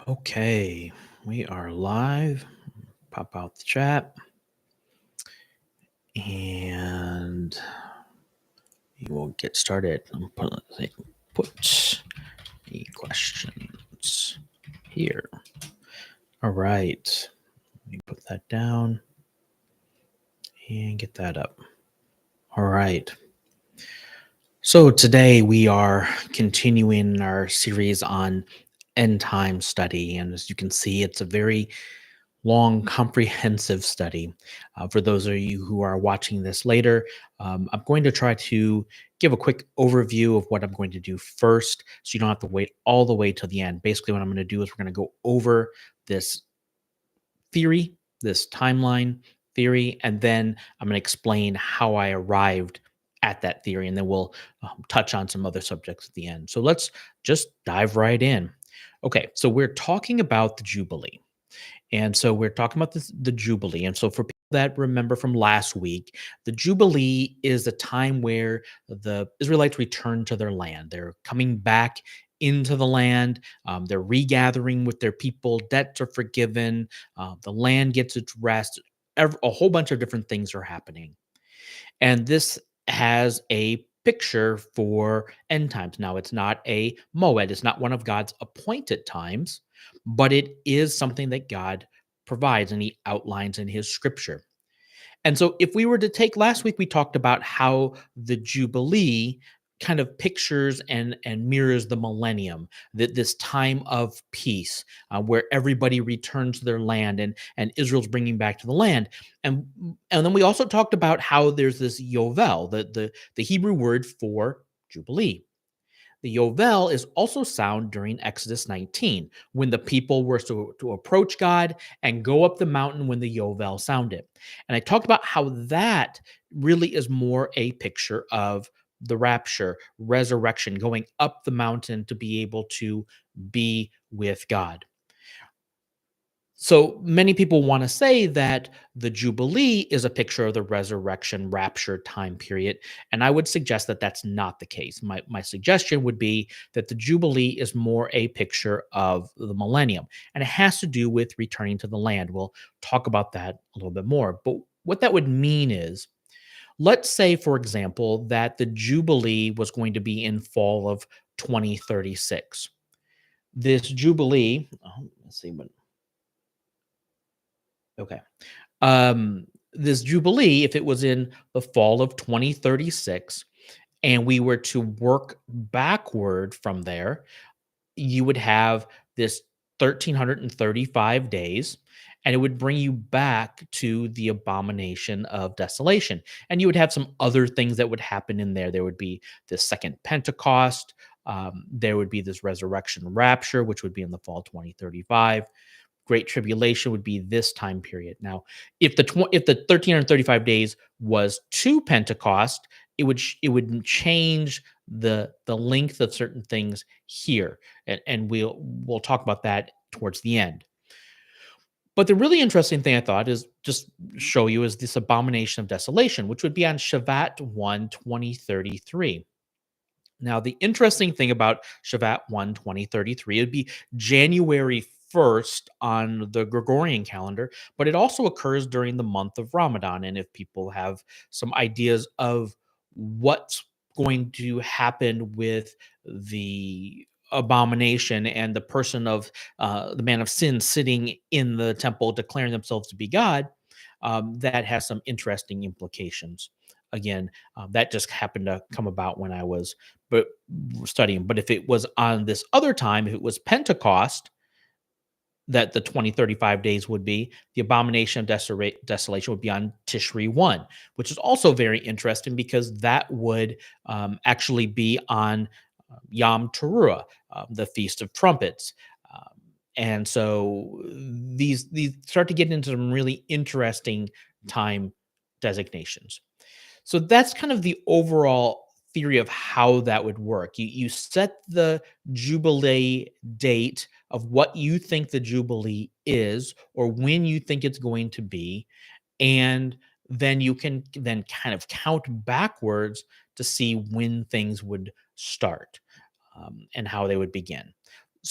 Okay, we are live. Pop out the chat and we will get started. Put the questions here. All right, let me put that down and get that up. All right. So today we are continuing our series on end time study. And as you can see, it's a very long, comprehensive study. For those of you who are watching this later, I'm going to try to give a quick overview of what I'm going to do first so you don't have to wait all the way to the end. Basically, what I'm going to do is we're going to go over this theory, this timeline theory, and then I'm going to explain how I arrived at that theory, and then we'll touch on some other subjects at the end. So let's just dive right in. Okay, so we're talking about the Jubilee. And so we're talking about the Jubilee. And so for people that remember from last week, the Jubilee is a time where the Israelites return to their land. They're coming back into the land. They're regathering with their people. Debts are forgiven. The land gets its rest. A whole bunch of different things are happening. And this has a picture for end times. Now, it's not a moed, it's not one of God's appointed times, but it is something that God provides and he outlines in his scripture. And so if we were to take last week, we talked about how the Jubilee kind of pictures and mirrors the millennium, that this time of peace where everybody returns to their land and Israel's bringing back to the land. And then we also talked about how there's this yovel, the Hebrew word for Jubilee. The Yovel is also sound during Exodus 19, when the people were to approach God and go up the mountain when the Yovel sounded. And I talked about how that really is more a picture of the rapture, resurrection, going up the mountain to be able to be with God. So many people want to say that the Jubilee is a picture of the resurrection rapture time period. And I would suggest that that's not the case. My suggestion would be that the Jubilee is more a picture of the millennium, and it has to do with returning to the land. We'll talk about that a little bit more. But what that would mean is, let's say, for example, that the Jubilee was going to be in fall of 2036. This Jubilee, let's see what, okay. This Jubilee, if it was in the fall of 2036, and we were to work backward from there, you would have this 1,335 days, and it would bring you back to the abomination of desolation. And you would have some other things that would happen in there. There would be the second Pentecost. There would be this resurrection rapture, which would be in the fall 2035. Great tribulation would be this time period. Now, if the 1,335 days was to Pentecost, it would change the length of certain things here, and we'll talk about that towards the end. But the really interesting thing I thought is just show you is this abomination of desolation, which would be on Ep.1 2033. Now, the interesting thing about Ep.1 2033, it'd be January 1st on the Gregorian calendar, but it also occurs during the month of Ramadan. And if people have some ideas of what's going to happen with the abomination and the person of the man of sin sitting in the temple declaring themselves to be God, that has some interesting implications. Again, that just happened to come about when I was but studying. But if it was on this other time, if it was Pentecost, that the 2035 days would be, the abomination of desolation would be on Tishri 1, which is also very interesting because that would actually be on Yom Teruah, the Feast of Trumpets. And so these start to get into some really interesting time designations. So that's kind of the overall theory of how that would work. You set the Jubilee date of what you think the Jubilee is or when you think it's going to be, and then you can then kind of count backwards to see when things would start, and how they would begin.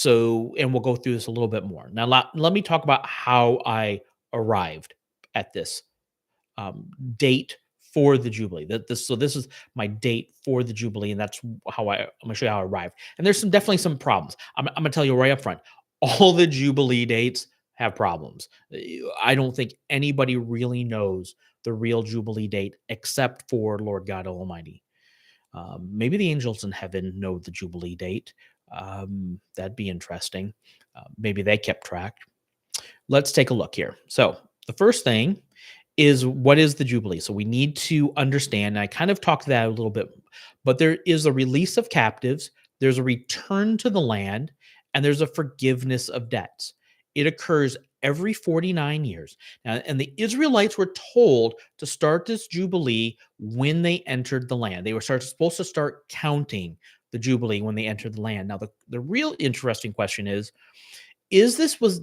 And we'll go through this a little bit more. Now, let me talk about how I arrived at this date for the Jubilee. This is my date for the Jubilee, and that's I'm gonna show you how I arrived. And there's definitely some problems. I'm gonna tell you right up front. All the Jubilee dates have problems. I don't think anybody really knows the real Jubilee date except for Lord God Almighty. Maybe the angels in heaven know the Jubilee date. That'd be interesting. Maybe they kept track. Let's take a look here. So the first thing is, what is the Jubilee? So we need to understand, and I kind of talked that a little bit, but there is a release of captives, there's a return to the land, and there's a forgiveness of debts. It occurs every 49 years. Now, and the Israelites were told to start this Jubilee when they entered the land. They were supposed to start counting the Jubilee when they entered the land. Now, the real interesting question is was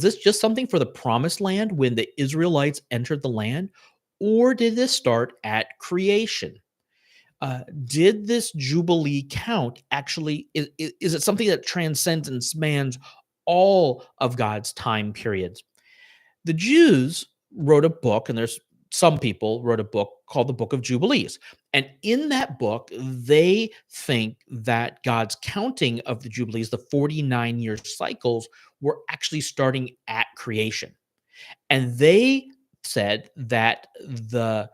this just something for the promised land when the Israelites entered the land, or did this start at creation? Did this Jubilee count actually, is it something that transcends and spans all of God's time periods? The Jews wrote a book, and there's some people wrote a book called the Book of Jubilees. And in that book, they think that God's counting of the Jubilees, the 49-year cycles, were actually starting at creation. And they said that the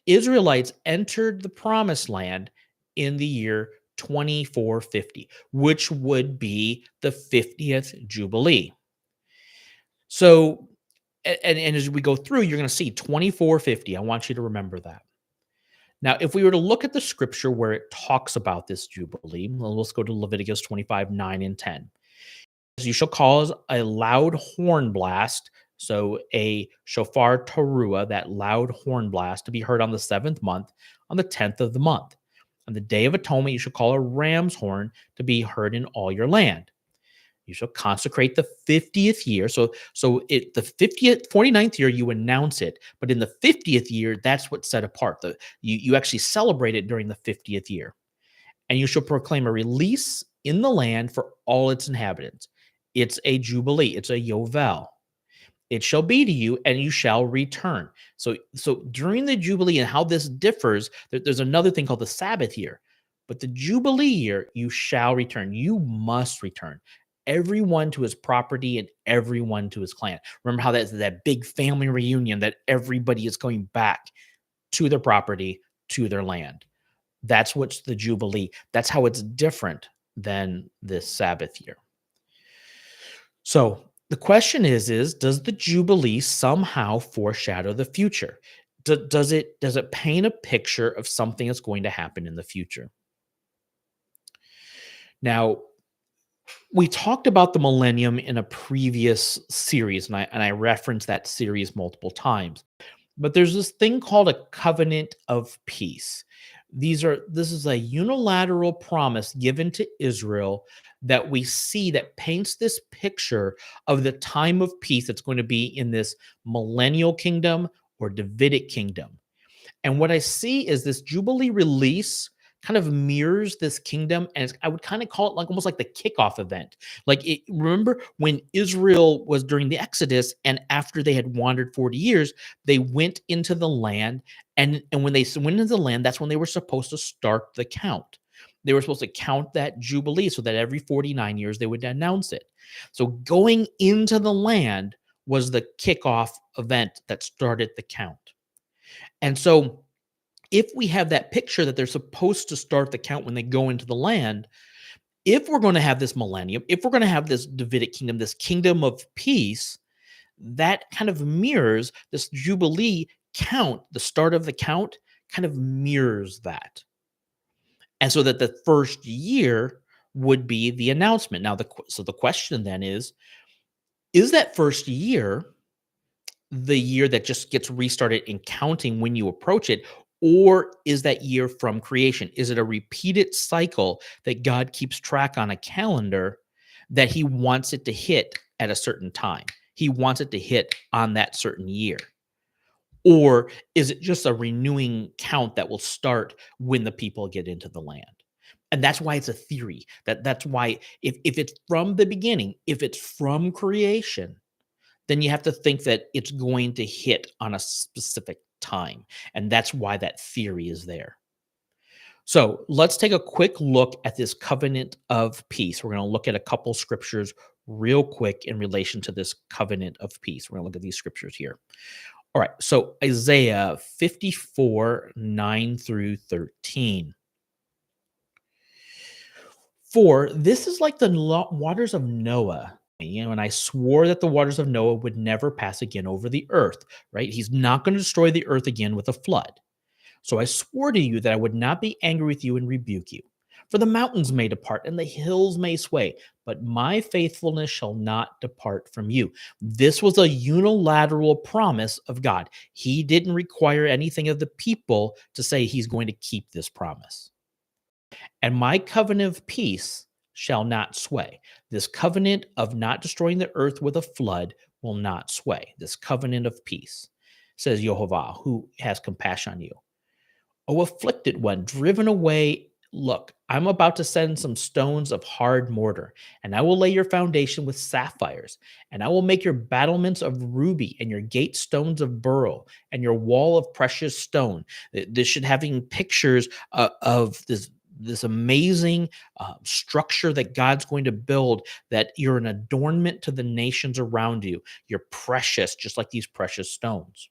Israelites entered the promised land in the year 2450, which would be the 50th Jubilee. So, and as we go through, you're going to see 2450. I want you to remember that. Now, if we were to look at the scripture where it talks about this Jubilee, well, let's go to Leviticus 25, 9 and 10. You shall cause a loud horn blast, so a shofar teruah, that loud horn blast, to be heard on the 7th month, on the 10th of the month. On the day of atonement, you shall call a ram's horn to be heard in all your land. You shall consecrate the 50th year. So the 50th, 49th year, you announce it, but in the 50th year, that's what's set apart. You actually celebrate it during the 50th year. And you shall proclaim a release in the land for all its inhabitants. It's a jubilee. It's a yovel. It shall be to you, and you shall return. So during the jubilee, and how this differs, there's another thing called the Sabbath year. But the jubilee year, you shall return. You must return. Everyone to his property and everyone to his clan. Remember how that's that big family reunion that everybody is going back to their property, to their land. That's what's the Jubilee. That's how it's different than this Sabbath year. So the question is does the Jubilee somehow foreshadow the future? Does it paint a picture of something that's going to happen in the future? Now, we talked about the Millennium in a previous series, and I referenced that series multiple times. But there's this thing called a covenant of peace. This is a unilateral promise given to Israel that we see that paints this picture of the time of peace that's going to be in this Millennial Kingdom or Davidic Kingdom. And what I see is this Jubilee release kind of mirrors this kingdom, and I would kind of call it like almost like the kickoff event. Remember when Israel was during the Exodus, and after they had wandered 40 years, they went into the land, and when they went into the land, that's when they were supposed to start the count. They were supposed to count that Jubilee so that every 49 years they would announce it. So going into the land was the kickoff event that started the count. And so if we have that picture that they're supposed to start the count when they go into the land, if we're going to have this millennium, if we're going to have this Davidic kingdom, this kingdom of peace, that kind of mirrors this Jubilee count, the start of the count kind of mirrors that. And so that the first year would be the announcement. Now, so the question then is that first year the year that just gets restarted in counting when you approach it? Or is that year from creation? Is it a repeated cycle that God keeps track on a calendar that he wants it to hit at a certain time? He wants it to hit on that certain year. Or is it just a renewing count that will start when the people get into the land? And that's why it's a theory. That's why if it's from the beginning, if it's from creation, then you have to think that it's going to hit on a specific time. And that's why that theory is there. So let's take a quick look at this covenant of peace. We're going to look at a couple scriptures real quick in relation to this covenant of peace. We're going to look at these scriptures here. All right. So Isaiah 54, 9 through 13. For this is like the waters of Noah. And I swore that the waters of Noah would never pass again over the earth, right? He's not going to destroy the earth again with a flood. So I swore to you that I would not be angry with you and rebuke you. For the mountains may depart and the hills may sway, but my faithfulness shall not depart from you. This was a unilateral promise of God. He didn't require anything of the people to say he's going to keep this promise. And my covenant of peace shall not sway. This covenant of not destroying the earth with a flood will not sway. This covenant of peace, says Jehovah, who has compassion on you. O afflicted one, driven away, look, I'm about to send some stones of hard mortar, and I will lay your foundation with sapphires, and I will make your battlements of ruby, and your gate stones of beryl, and your wall of precious stone. This should having pictures of this amazing structure that God's going to build, that you're an adornment to the nations around you. You're precious, just like these precious stones.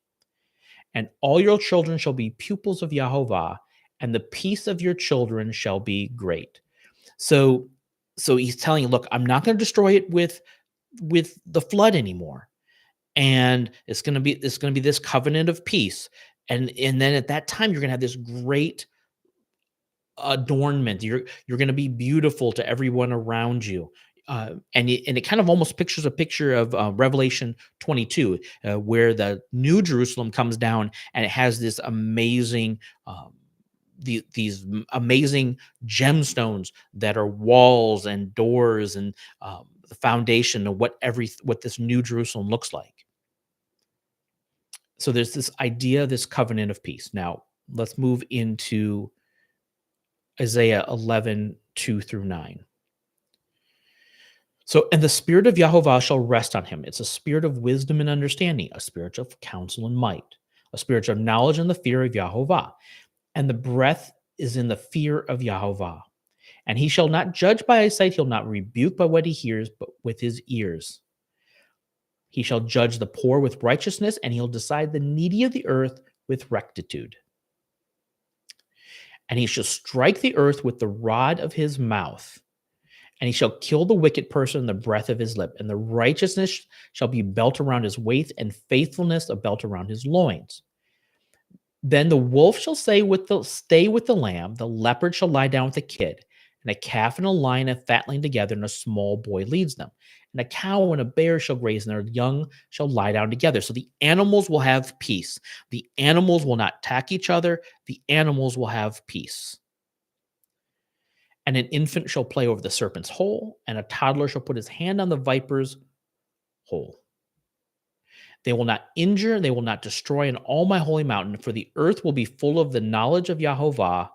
And all your children shall be pupils of Yahovah, and the peace of your children shall be great. So, so he's telling you, look, I'm not going to destroy it with the flood anymore, and it's going to be this covenant of peace, and then at that time you're going to have this great adornment. You're going to be beautiful to everyone around you. And it kind of almost pictures a picture of Revelation 22, where the New Jerusalem comes down and it has this amazing, these amazing gemstones that are walls and doors and the foundation of what this New Jerusalem looks like. So there's this idea, this covenant of peace. Now let's move into Isaiah 11, 2 through 9. So, and the spirit of Yahovah shall rest on him. It's a spirit of wisdom and understanding, a spirit of counsel and might, a spirit of knowledge and the fear of Yahovah. And the breath is in the fear of Yahovah. And he shall not judge by his sight, he'll not rebuke by what he hears, but with his ears. He shall judge the poor with righteousness, and he'll decide the needy of the earth with rectitude. And he shall strike the earth with the rod of his mouth, and he shall kill the wicked person in the breath of his lip, and the righteousness shall be belt around his waist, and faithfulness a belt around his loins. Then the wolf shall stay with the lamb, the leopard shall lie down with the kid, and a calf and a lion and fatling together, and a small boy leads them. And a cow and a bear shall graze, and their young shall lie down together. So the animals will have peace. The animals will not attack each other. The animals will have peace. And an infant shall play over the serpent's hole, and a toddler shall put his hand on the viper's hole. They will not injure, they will not destroy in all my holy mountain, for the earth will be full of the knowledge of Yahovah,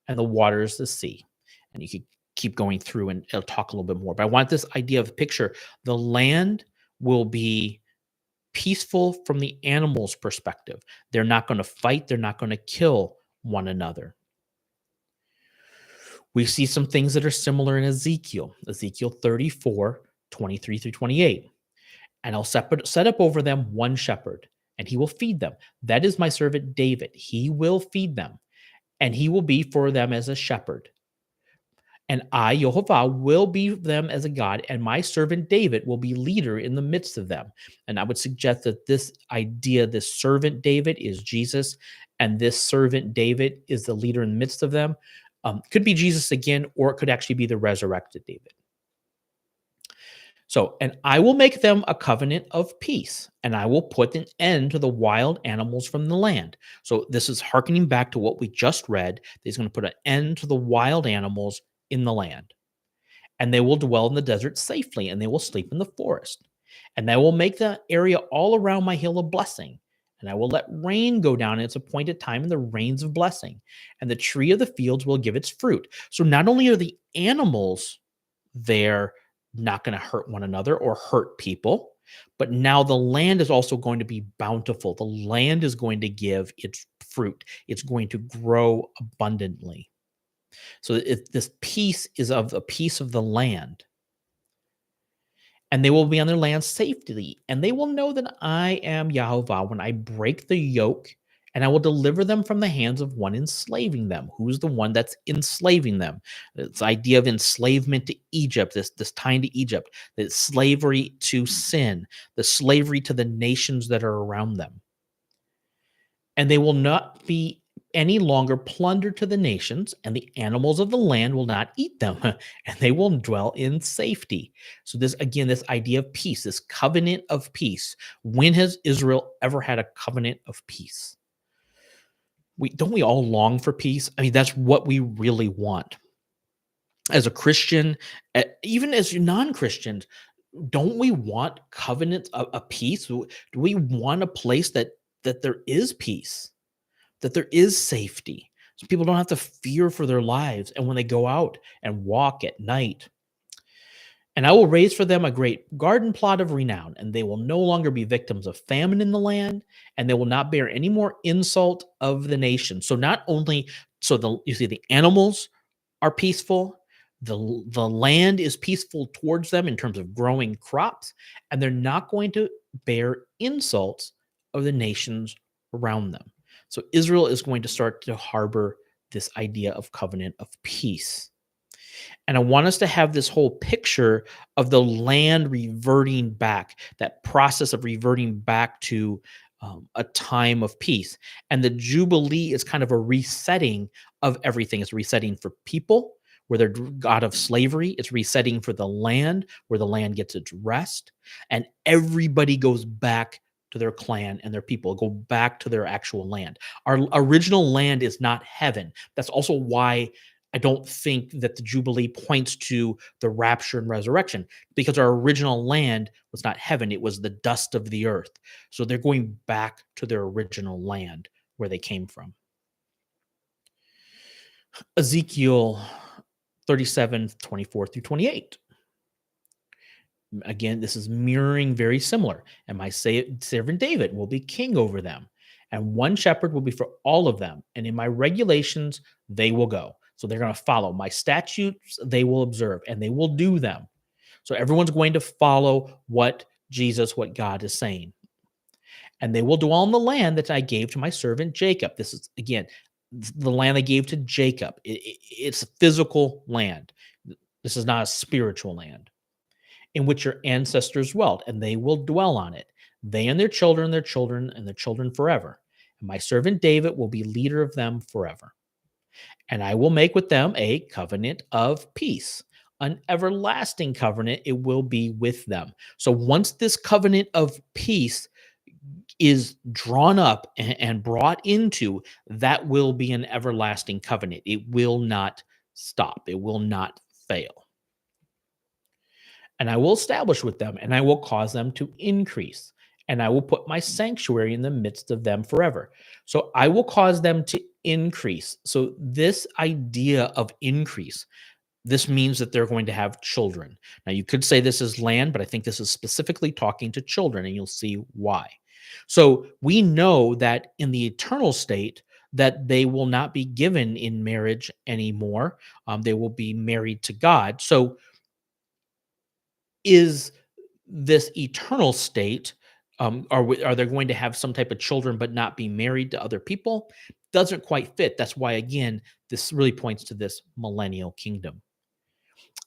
and the waters the sea. And you could keep going through and it'll talk a little bit more. But I want this idea of picture. The land will be peaceful from the animals' perspective. They're not going to fight, they're not going to kill one another. We see some things that are similar in Ezekiel 34, 23 through 28. And I'll set up over them one shepherd, and he will feed them. That is my servant David. He will feed them, and he will be for them as a shepherd. And I, Jehovah, will be them as a God, and my servant David will be leader in the midst of them. And I would suggest that this idea, this servant David, is Jesus, and this servant David is the leader in the midst of them. Could be Jesus again, or it could actually be the resurrected David. So, and I will make them a covenant of peace, and I will put an end to the wild animals from the land. So this is hearkening back to what we just read. He's going to put an end to the wild animals in the land. And they will dwell in the desert safely, and they will sleep in the forest. And I will make the area all around my hill a blessing, And I will let rain go down in its appointed time and the rains of blessing. And the tree of the fields will give its fruit. So not only are the animals there not going to hurt one another or hurt people, but now the land is also going to be bountiful. The land is going to give its fruit, it's going to grow abundantly. So if this peace is of a piece of the land, and they will be on their land safely, and they will know that I am Yahweh when I break the yoke, and I will deliver them from the hands of one enslaving them. Who's the one that's enslaving them? This idea of enslavement to Egypt, this tying to Egypt, the slavery to sin, the slavery to the nations that are around them. And they will not be any longer plundered to the nations, and the animals of the land will not eat them, and they will dwell in safety. So, this again, this idea of peace, this covenant of peace. When has Israel ever had a covenant of peace? Don't we all long for peace? I mean, that's what we really want. As a Christian, even as non-Christians, don't we want covenants of peace? Do we want a place that there is peace? That there is safety, so people don't have to fear for their lives and when they go out and walk at night. And I will raise for them a great garden plot of renown, and they will no longer be victims of famine in the land, and they will not bear any more insult of the nation. So not only you see the animals are peaceful, the land is peaceful towards them in terms of growing crops, and they're not going to bear insults of the nations around them. So Israel is going to start to harbor this idea of covenant of peace. And I want us to have this whole picture of the land reverting back, that process of reverting back to a time of peace. And the Jubilee is kind of a resetting of everything. It's resetting for people where they're out of slavery. It's resetting for the land where the land gets its rest. And everybody goes back to their clan and their people, go back to their actual land. Our original land is not heaven. That's also why I don't think that the Jubilee points to the rapture and resurrection, because our original land was not heaven. It was the dust of the earth. So they're going back to their original land where they came from. Ezekiel 37:24-28. Again, this is mirroring very similar. And my servant David will be king over them, and one shepherd will be for all of them. And in my regulations, they will go. So they're going to follow my statutes, they will observe, and they will do them. So everyone's going to follow what God is saying. And they will dwell in the land that I gave to my servant Jacob. This is, again, the land I gave to Jacob. It's a physical land. This is not a spiritual land in which your ancestors dwelt, and they will dwell on it. They and their children, and their children forever. And my servant David will be leader of them forever. And I will make with them a covenant of peace, an everlasting covenant. It will be with them. So once this covenant of peace is drawn up and brought into, that will be an everlasting covenant. It will not stop. It will not fail. And I will establish with them, and I will cause them to increase, and I will put my sanctuary in the midst of them forever. So I will cause them to increase. So this idea of increase, this means that they're going to have children. Now, you could say this is land, but I think this is specifically talking to children, and you'll see why. So we know that in the eternal state, that they will not be given in marriage anymore. They will be married to God. So is this eternal state, are they going to have some type of children but not be married to other people? Doesn't quite fit. That's why, again, this really points to this millennial kingdom.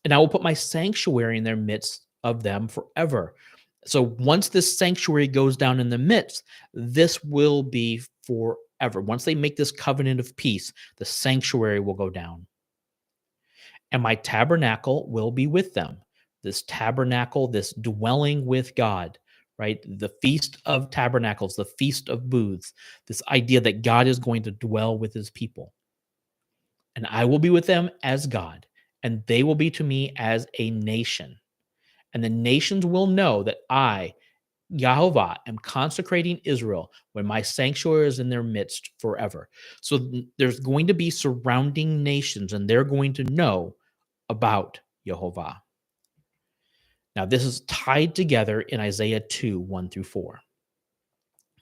And I will put my sanctuary in their midst of them forever. So once this sanctuary goes down in the midst, this will be forever. Once they make this covenant of peace, the sanctuary will go down. And my tabernacle will be with them. This tabernacle, this dwelling with God, right? The Feast of Tabernacles, the Feast of Booths, this idea that God is going to dwell with his people. And I will be with them as God, and they will be to me as a nation. And the nations will know that I Yahovah am consecrating Israel when my sanctuary is in their midst forever. So there's going to be surrounding nations, and they're going to know about Jehovah. Now, this is tied together in Isaiah 2, 1 through 4.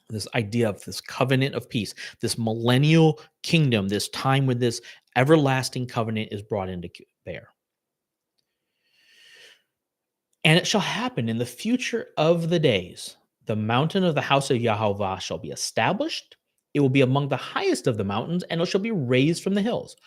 This idea of this covenant of peace, this millennial kingdom, this time when this everlasting covenant is brought into bear. And it shall happen in the future of the days, the mountain of the house of Yahovah shall be established. It will be among the highest of the mountains, and it shall be raised from the hills.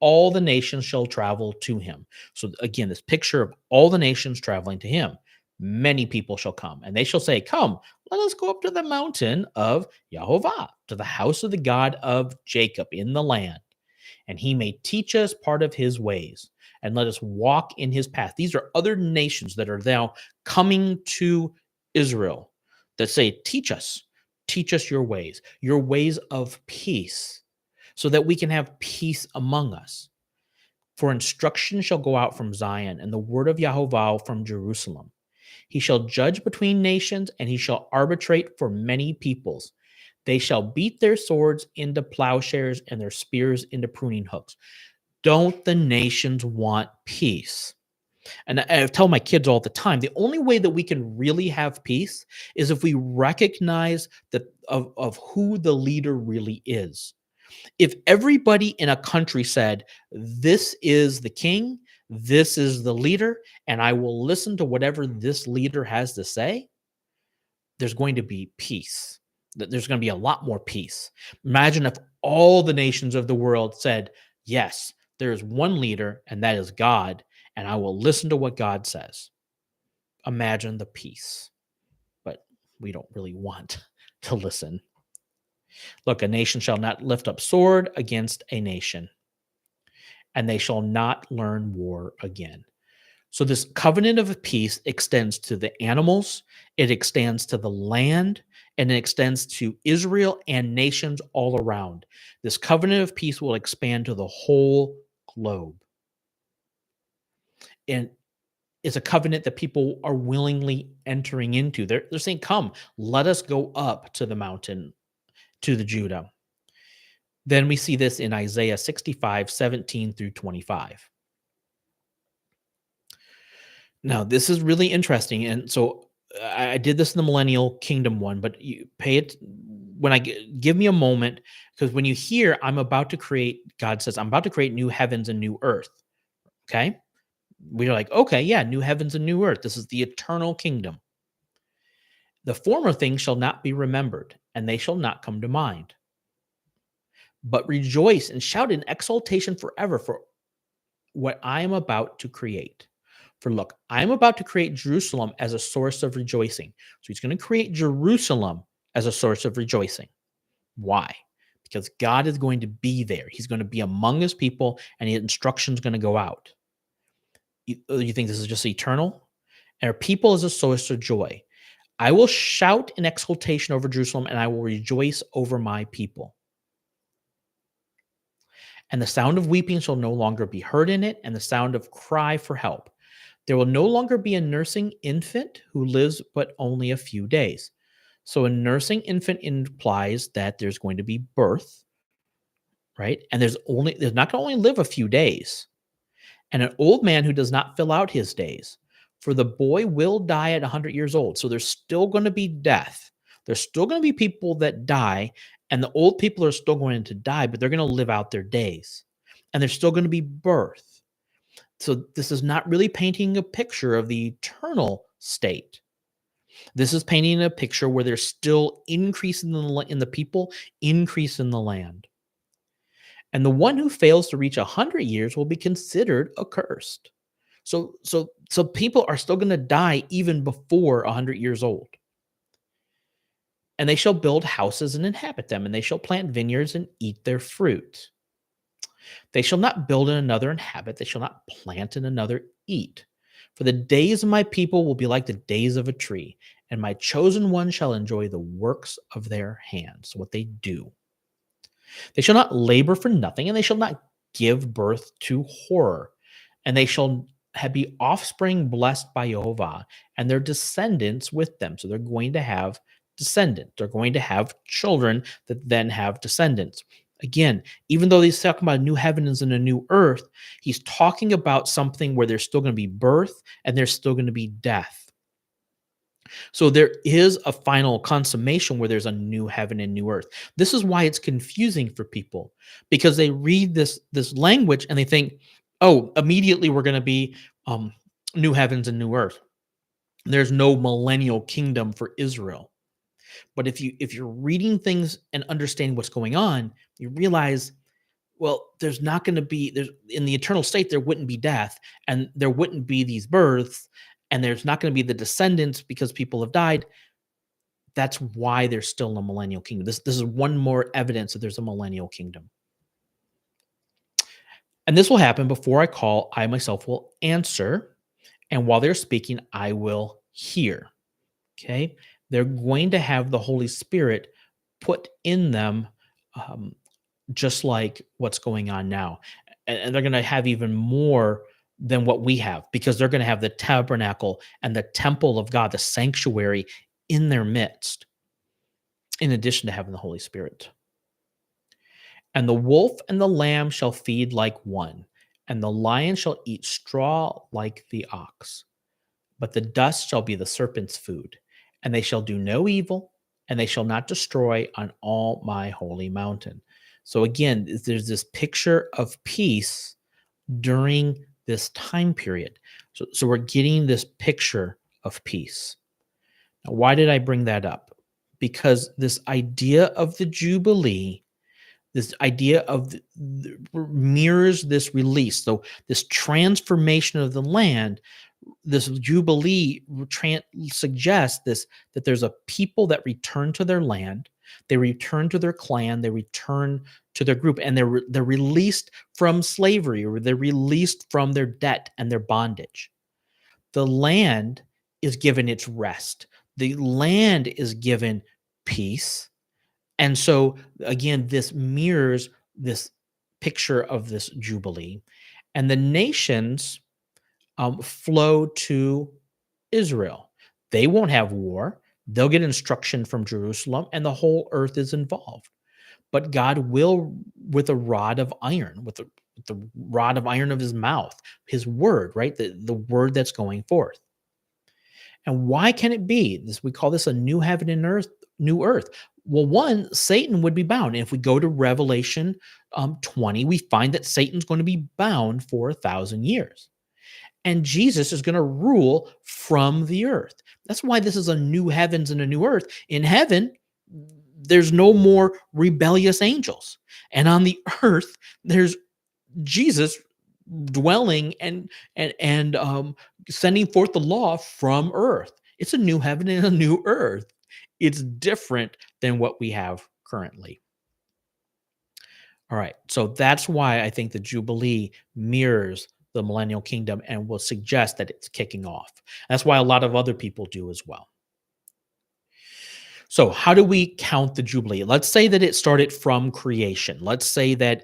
All the nations shall travel to him. So again, this picture of all the nations traveling to him. Many people shall come, and they shall say, Come, let us go up to the mountain of Yahovah, to the house of the God of Jacob in the land, and he may teach us part of his ways, and let us walk in his path. These are other nations that are now coming to Israel that say, teach us your ways of peace, so that we can have peace among us. For instruction shall go out from Zion, and the word of Yahovah from Jerusalem. He shall judge between nations, and he shall arbitrate for many peoples. They shall beat their swords into plowshares and their spears into pruning hooks. Don't the nations want peace? And I tell my kids all the time, the only way that we can really have peace is if we recognize that of who the leader really is. If everybody in a country said, this is the king, this is the leader, and I will listen to whatever this leader has to say, there's going to be peace. There's going to be a lot more peace. Imagine if all the nations of the world said, yes, there is one leader, and that is God, and I will listen to what God says. Imagine the peace. But we don't really want to listen. Look, a nation shall not lift up sword against a nation, and they shall not learn war again. So this covenant of peace extends to the animals, it extends to the land, and it extends to Israel and nations all around. This covenant of peace will expand to the whole globe. And it's a covenant that people are willingly entering into. They're saying, come, let us go up to the mountain, to the Judah. Then we see this in Isaiah 65, 17 through 25. Now, this is really interesting. And so I did this in the Millennial Kingdom one, but you pay it when give me a moment, because when you hear I'm about to create, God says, I'm about to create new heavens and new earth. Okay. We're like, okay, yeah, new heavens and new earth. This is the eternal kingdom. The former things shall not be remembered, and they shall not come to mind. But rejoice and shout in exultation forever for what I am about to create. For look, I am about to create Jerusalem as a source of rejoicing. So he's going to create Jerusalem as a source of rejoicing. Why? Because God is going to be there. He's going to be among his people, and his instruction is going to go out. You think this is just eternal? And our people is a source of joy. I will shout in exultation over Jerusalem, and I will rejoice over my people. And the sound of weeping shall no longer be heard in it, and the sound of cry for help. There will no longer be a nursing infant who lives but only a few days. So a nursing infant implies that there's going to be birth, right? And there's not going to only live a few days. And an old man who does not fill out his days. For the boy will die at 100 years old. So there's still going to be death. There's still going to be people that die, and the old people are still going to die, but they're going to live out their days. And there's still going to be birth. So this is not really painting a picture of the eternal state. This is painting a picture where there's still increase in the people, increase in the land. And the one who fails to reach 100 years will be considered accursed. So people are still going to die even before 100 years old. And they shall build houses and inhabit them, and they shall plant vineyards and eat their fruit. They shall not build and another inhabit. They shall not plant and another eat. For the days of my people will be like the days of a tree, and my chosen one shall enjoy the works of their hands, what they do. They shall not labor for nothing, and they shall not give birth to horror. And they shall be offspring blessed by Jehovah and their descendants with them. So they're going to have descendants. They're going to have children that then have descendants. Again, even though he's talking about a new heavens and a new earth, he's talking about something where there's still going to be birth and there's still going to be death. So there is a final consummation where there's a new heaven and new earth. This is why it's confusing for people, because they read this language and they think, oh, immediately we're going to be new heavens and new earth. There's no millennial kingdom for Israel. But if you're reading things and understanding what's going on, you realize, well, there's not going to be, there's in the eternal state there wouldn't be death, and there wouldn't be these births, and there's not going to be the descendants because people have died. That's why there's still a millennial kingdom. This is one more evidence that there's a millennial kingdom. And this will happen before I call, I myself will answer. And while they're speaking, I will hear. Okay. They're going to have the Holy Spirit put in them, just like what's going on now. And they're going to have even more than what we have, because they're going to have the tabernacle and the temple of God, the sanctuary in their midst, in addition to having the Holy Spirit. And the wolf and the lamb shall feed like one, and the lion shall eat straw like the ox. But the dust shall be the serpent's food, and they shall do no evil, and they shall not destroy on all my holy mountain. So again, there's this picture of peace during this time period. So we're getting this picture of peace. Now, why did I bring that up? Because this idea of the Jubilee, this idea of mirrors this release. So this transformation of the land, this Jubilee suggests this, that there's a people that return to their land, they return to their clan, they return to their group, and they're released from slavery, or they're released from their debt and their bondage. The land is given its rest. The land is given peace. And so, again, this mirrors this picture of this Jubilee. And the nations flow to Israel. They won't have war. They'll get instruction from Jerusalem, and the whole earth is involved. But God will, with a rod of iron, with the rod of iron of his mouth, his word, right? The word that's going forth. And why can it be this? We call this a new heaven and earth, new earth. Well, one, Satan would be bound. And if we go to Revelation 20, we find that Satan's going to be bound for 1,000 years. And Jesus is going to rule from the earth. That's why this is a new heavens and a new earth. In heaven, there's no more rebellious angels. And on the earth, there's Jesus dwelling and sending forth the law from earth. It's a new heaven and a new earth. It's different than what we have currently. All right. So that's why I think the Jubilee mirrors the Millennial Kingdom and will suggest that it's kicking off. That's why a lot of other people do as well. So how do we count the Jubilee? Let's say that it started from creation. Let's say that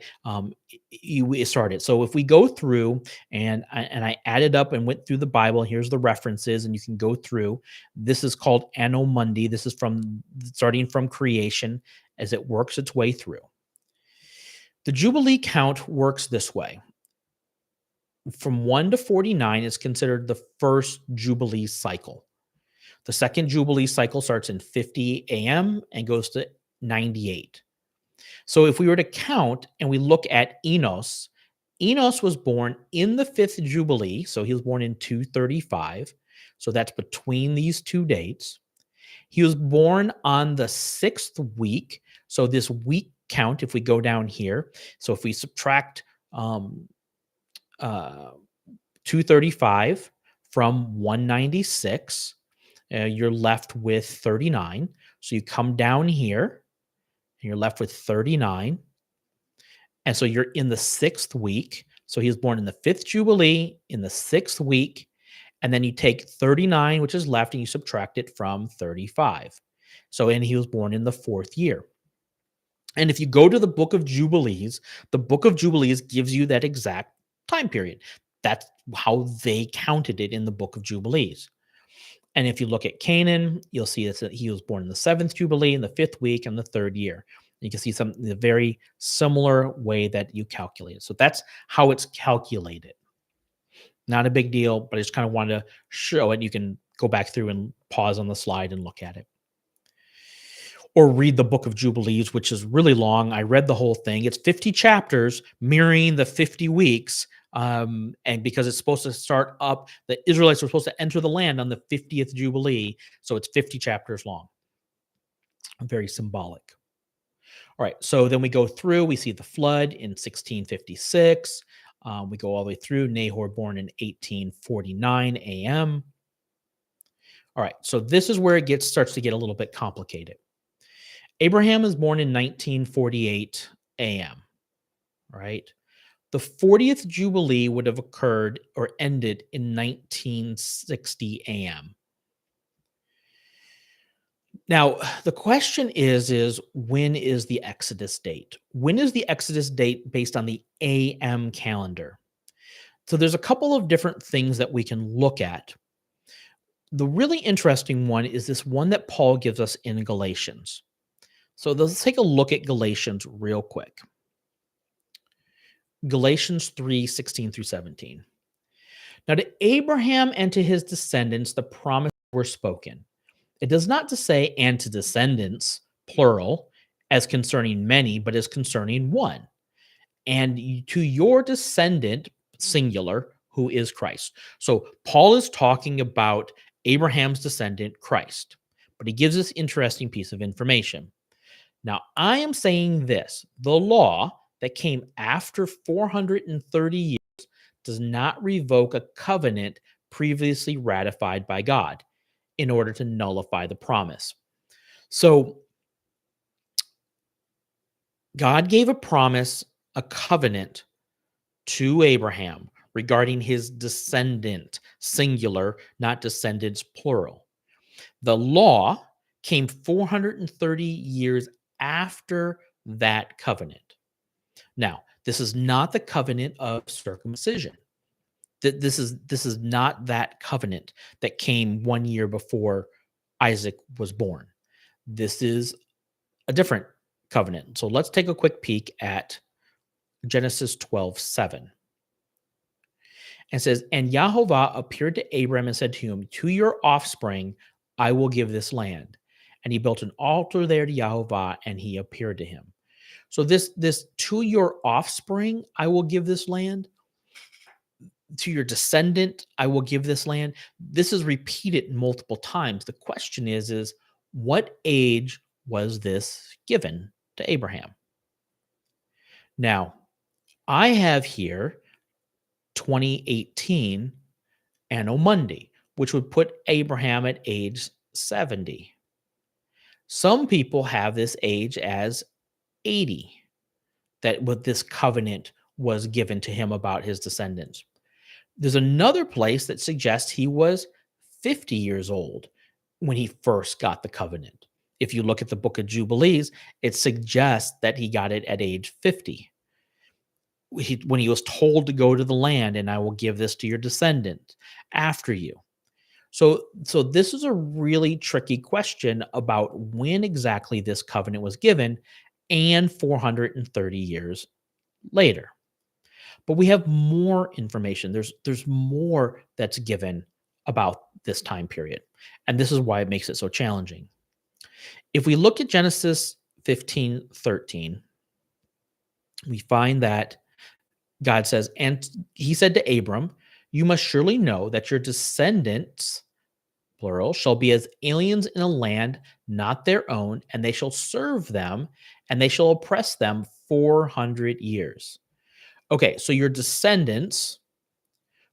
it started. So if we go through and I added up and went through the Bible, here's the references, and you can go through. This is called Anno Mundi. This is from starting from creation as it works its way through. The Jubilee count works this way. From 1 to 49 is considered the first Jubilee cycle. The second Jubilee cycle starts in 50 AM and goes to 98. So if we were to count and we look at Enos, Enos was born in the fifth Jubilee. So he was born in 235. So that's between these two dates. He was born on the sixth week. So this week count, if we go down here, so if we subtract 235 from 196, you're left with 39. So you come down here and you're left with 39. And so you're in the sixth week. So he was born in the fifth Jubilee in the sixth week. And then you take 39, which is left, and you subtract it from 35. So, and he was born in the fourth year. And if you go to the book of Jubilees, the book of Jubilees gives you that exact time period. That's how they counted it in the book of Jubilees. And if you look at Canaan, you'll see that he was born in the seventh Jubilee, in the fifth week, and the third year. You can see some the very similar way that you calculate it. So that's how it's calculated. Not a big deal, but I just kind of wanted to show it. You can go back through and pause on the slide and look at it. Or read the book of Jubilees, which is really long. I read the whole thing. It's 50 chapters mirroring the 50 weeks. And because it's supposed to start up, the Israelites were supposed to enter the land on the 50th Jubilee. So it's 50 chapters long. Very symbolic. All right. So then we go through, we see the flood in 1656. We go all the way through Nahor born in 1849 AM. All right. So this is where it starts to get a little bit complicated. Abraham is born in 1948 AM, right? The 40th Jubilee would have occurred or ended in 1960 AM. Now, the question is when is the Exodus date? When is the Exodus date based on the AM calendar? So there's a couple of different things that we can look at. The really interesting one is this one that Paul gives us in Galatians. So let's take a look at Galatians real quick. Galatians 3:16 through 17. Now to Abraham and to his descendants the promises were spoken. It does not to say and to descendants, plural, as concerning many, but as concerning one. And to your descendant, singular, who is Christ. So Paul is talking about Abraham's descendant, Christ. But he gives this interesting piece of information. Now, I am saying this: the law that came after 430 years does not revoke a covenant previously ratified by God in order to nullify the promise. So, God gave a promise, a covenant to Abraham regarding his descendant, singular, not descendants, plural. The law came 430 years after that covenant. Now, this is not the covenant of circumcision. This is not that covenant that came 1 year before Isaac was born. This is a different covenant. So let's take a quick peek at Genesis 12:7. And says, and Yahovah appeared to Abram and said to him, to your offspring I will give this land. And he built an altar there to Yahovah, and he appeared to him. So this to your offspring I will give this land, to your descendant I will give this land. This is repeated multiple times. The question is what age was this given to Abraham? Now, I have here 2018 Anno Mundi, which would put Abraham at age 70. Some people have this age as 80, that what this covenant was given to him about his descendants. There's another place that suggests he was 50 years old when he first got the covenant. If you look at the book of Jubilees, it suggests that he got it at age 50. When he was told to go to the land, and I will give this to your descendant after you. So this is a really tricky question about when exactly this covenant was given and 430 years later. But we have more information. There's more that's given about this time period. And this is why it makes it so challenging. If we look at Genesis 15:13, we find that God says, and he said to Abram, you must surely know that your descendants, plural, shall be as aliens in a land not their own, and they shall serve them, and they shall oppress them 400 years. Okay, so your descendants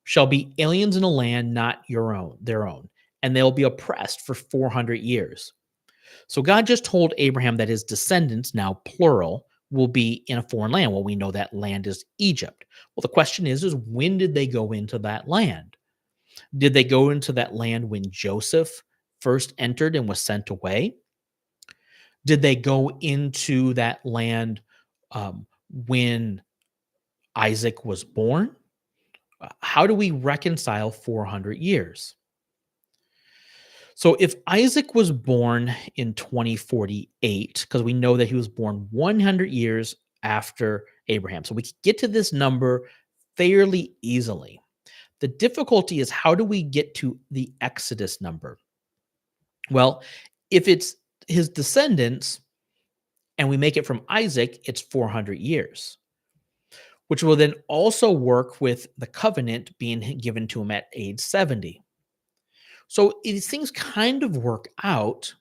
shall be aliens in a land not their own, and they'll be oppressed for 400 years. So God just told Abraham that his descendants, now plural, will be in a foreign land. Well, we know that land is Egypt. Well, the question is when did they go into that land? Did they go into that land when Joseph first entered and was sent away? Did they go into that land when Isaac was born? How do we reconcile 400 years? So if Isaac was born in 2048, because we know that he was born 100 years after Abraham, so we can get to this number fairly easily. The difficulty is, how do we get to the Exodus number? Well, if it's his descendants and we make it from Isaac, it's 400 years, which will then also work with the covenant being given to him at age 70. So these things kind of work out,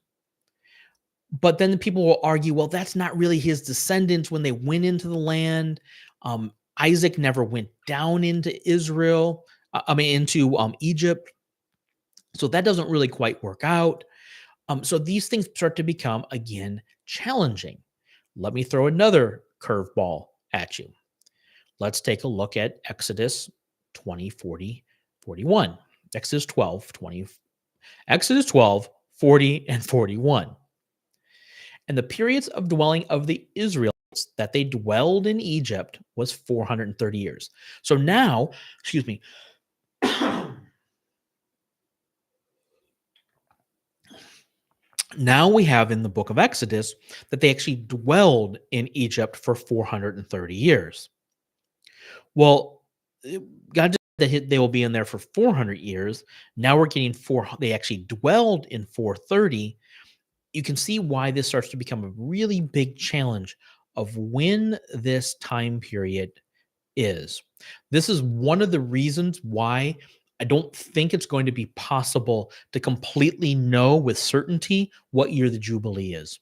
but then the people will argue, well, that's not really his descendants when they went into the land. Isaac never went down into Israel, into Egypt. So that doesn't really quite work out. So these things start to become, again, challenging. Let me throw another curveball at you. Let's take a look at Exodus 20, 40, 41. Exodus 12, 20, Exodus 12, 40, and 41. And the periods of dwelling of the Israelites that they dwelled in Egypt was 430 years. So now, excuse me, now we have in the book of Exodus that they actually dwelled in Egypt for 430 years. Well, God just said that they will be in there for 400 years. Now we're getting they actually dwelled in 430. You can see why this starts to become a really big challenge of when this time period is. This is one of the reasons why I don't think it's going to be possible to completely know with certainty what year the Jubilee is.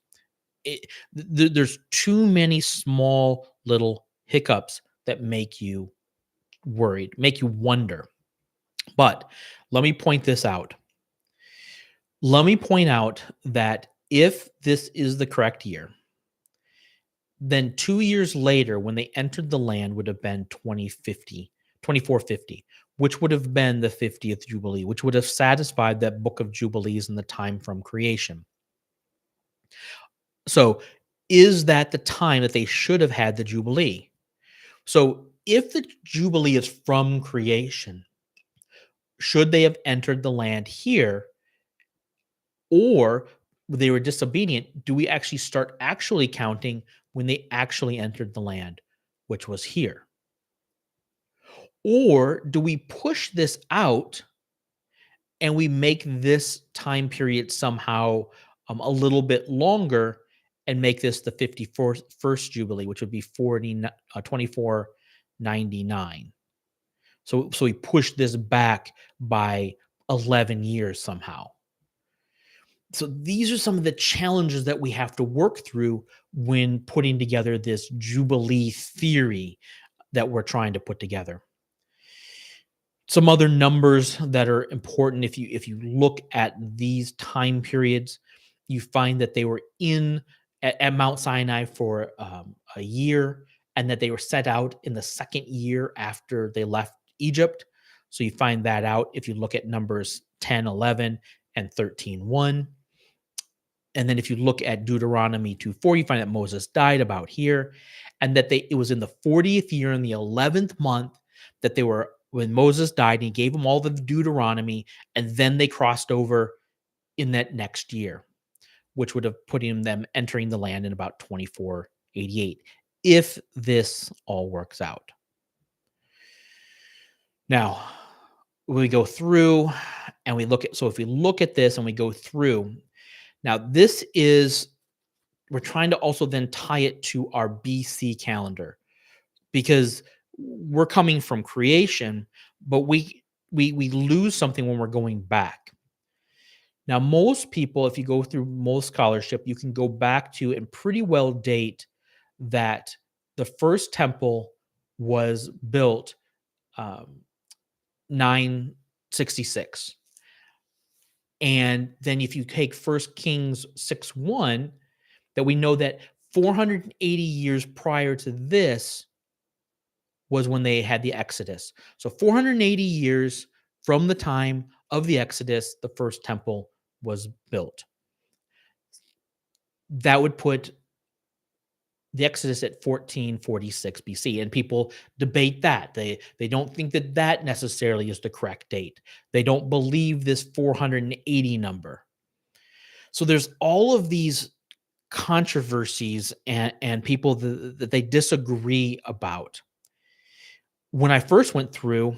There's too many small little hiccups that make you worried, make you wonder. But let me point this out. Let me point out that if this is the correct year, then 2 years later, when they entered the land, would have been 2450, which would have been the 50th Jubilee, which would have satisfied that book of Jubilees in the time from creation. So, is that the time that they should have had the Jubilee? So, if the Jubilee is from creation, should they have entered the land here, or they were disobedient? Do we actually start actually counting when they actually entered the land, which was here? Or do we push this out and we make this time period somehow a little bit longer and make this the 51st Jubilee, which would be 2499? So we push this back by 11 years somehow. So these are some of the challenges that we have to work through when putting together this Jubilee theory that we're trying to put together. Some other numbers that are important, if you look at these time periods, you find that they were at Mount Sinai for a year, and that they were set out in the second year after they left Egypt. So you find that out if you look at Numbers 10, 11, and 13, 1. And then if you look at Deuteronomy 2:4, you find that Moses died about here, and that it was in the 40th year in the 11th month that they were, when Moses died, and he gave them all the Deuteronomy, and then they crossed over in that next year, which would have put them entering the land in about 2488, if this all works out. Now, when we go through and we look at, so if we look at this and we go through, now this is, we're trying to also then tie it to our BC calendar, because we're coming from creation, but we lose something when we're going back. Now, most people, if you go through most scholarship, you can go back to and pretty well date that the first temple was built 966. And then if you take 1 Kings 6:1, that we know that 480 years prior to this was when they had the Exodus. So 480 years from the time of the Exodus, the first temple was built. That would put the Exodus at 1446 BC, and people debate that. They don't think that that necessarily is the correct date. They don't believe this 480 number. So there's all of these controversies and people that they disagree about. When I first went through,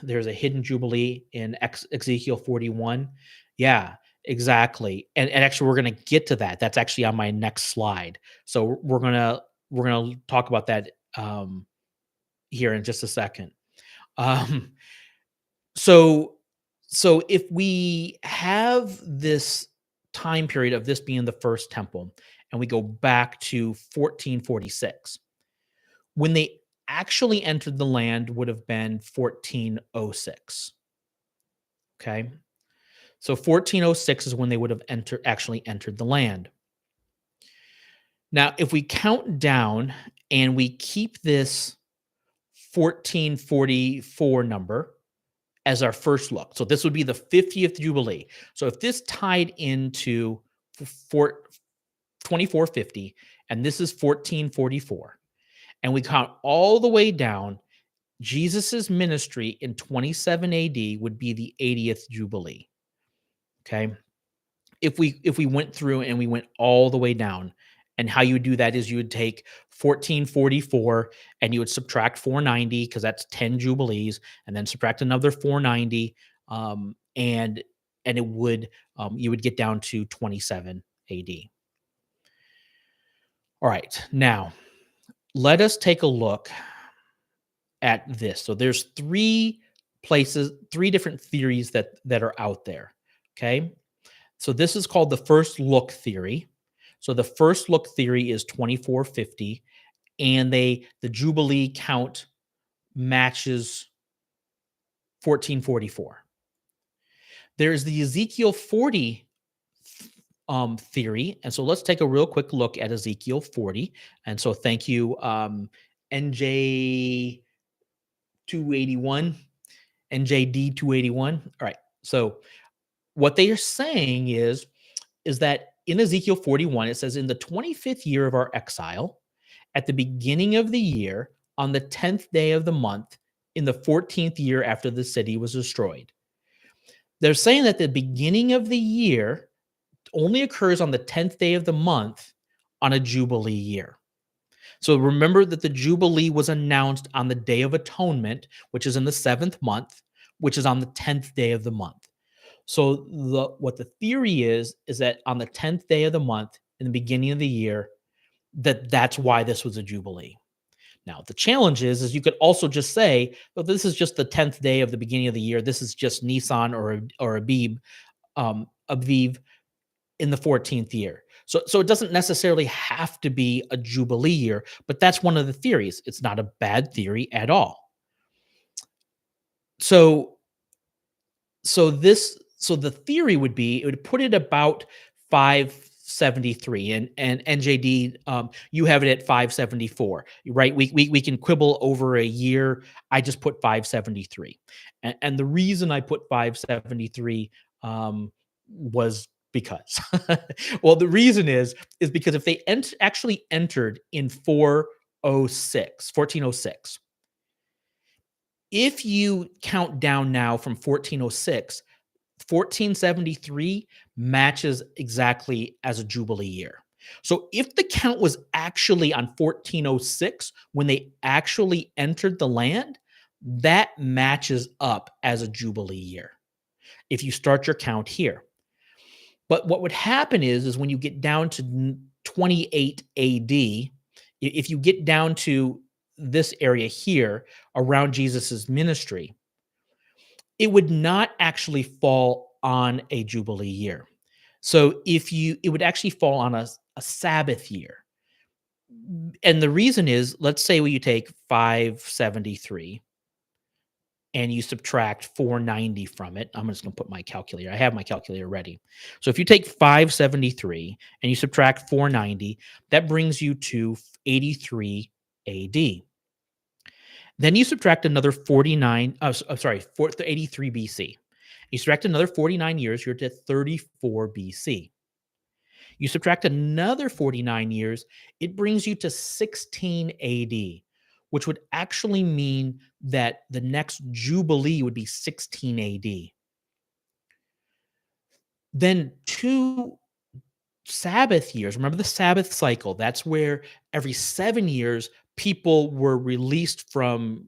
there's a hidden jubilee in Ezekiel 41. Yeah, exactly. And actually, we're going to get to that. That's actually on my next slide. So we're gonna talk about that here in just a second. Um, so so if we have this time period of this being the first temple, and we go back to 1446, when they actually entered the land would have been 1406. Okay. So 1406 is when they would have actually entered the land. Now, if we count down and we keep this 1444 number as our first look, so this would be the 50th Jubilee. So if this tied into 2450 and this is 1444, and we count all the way down, Jesus's ministry in 27 AD would be the 80th Jubilee. Okay. If we went through and we went all the way down, and how you would do that is you would take 1444 and you would subtract 490 because that's 10 jubilees, and then subtract another 490, and it would you would get down to 27 AD. All right, now let us take a look at this. So there's three different theories that are out there. Okay. So this is called the first look theory. So the first look theory is 2450, and the Jubilee count matches 1444. There's the Ezekiel 40 theory. And so let's take a real quick look at Ezekiel 40. And so thank you, NJ 281, NJD 281. All right. So what they are saying is that in Ezekiel 41, it says, in the 25th year of our exile, at the beginning of the year, on the 10th day of the month, in the 14th year after the city was destroyed. They're saying that the beginning of the year only occurs on the 10th day of the month on a Jubilee year. So remember that the Jubilee was announced on the Day of Atonement, which is in the 7th month, which is on the 10th day of the month. So what the theory is that on the 10th day of the month, in the beginning of the year, that's why this was a Jubilee. Now, the challenge is you could also just say, well, this is just the 10th day of the beginning of the year. This is just Nisan or Aviv in the 14th year. So it doesn't necessarily have to be a Jubilee year, but that's one of the theories. It's not a bad theory at all. So the theory would be, it would put it about 573, and NJD, you have it at 574, right? We can quibble over a year. I just put 573, and the reason I put 573 was because, well, the reason is because if they actually entered in 1406, if you count down now from 1406, 1473 matches exactly as a Jubilee year. So if the count was actually on 1406 when they actually entered the land, that matches up as a Jubilee year if you start your count here. But what would happen is when you get down to 28 AD, if you get down to this area here around Jesus's ministry, it would not actually fall on a Jubilee year. So it would actually fall on a Sabbath year. And the reason is, let's say you take 573 and you subtract 490 from it. I'm just going to put my calculator. I have my calculator ready. So if you take 573 and you subtract 490, that brings you to 83 AD. Then you subtract another 83 BC. You subtract another 49 years, you're to 34 BC. You subtract another 49 years, it brings you to 16 AD, which would actually mean that the next Jubilee would be 16 AD. Then 2 Sabbath years. Remember the Sabbath cycle? That's where every 7 years people were released from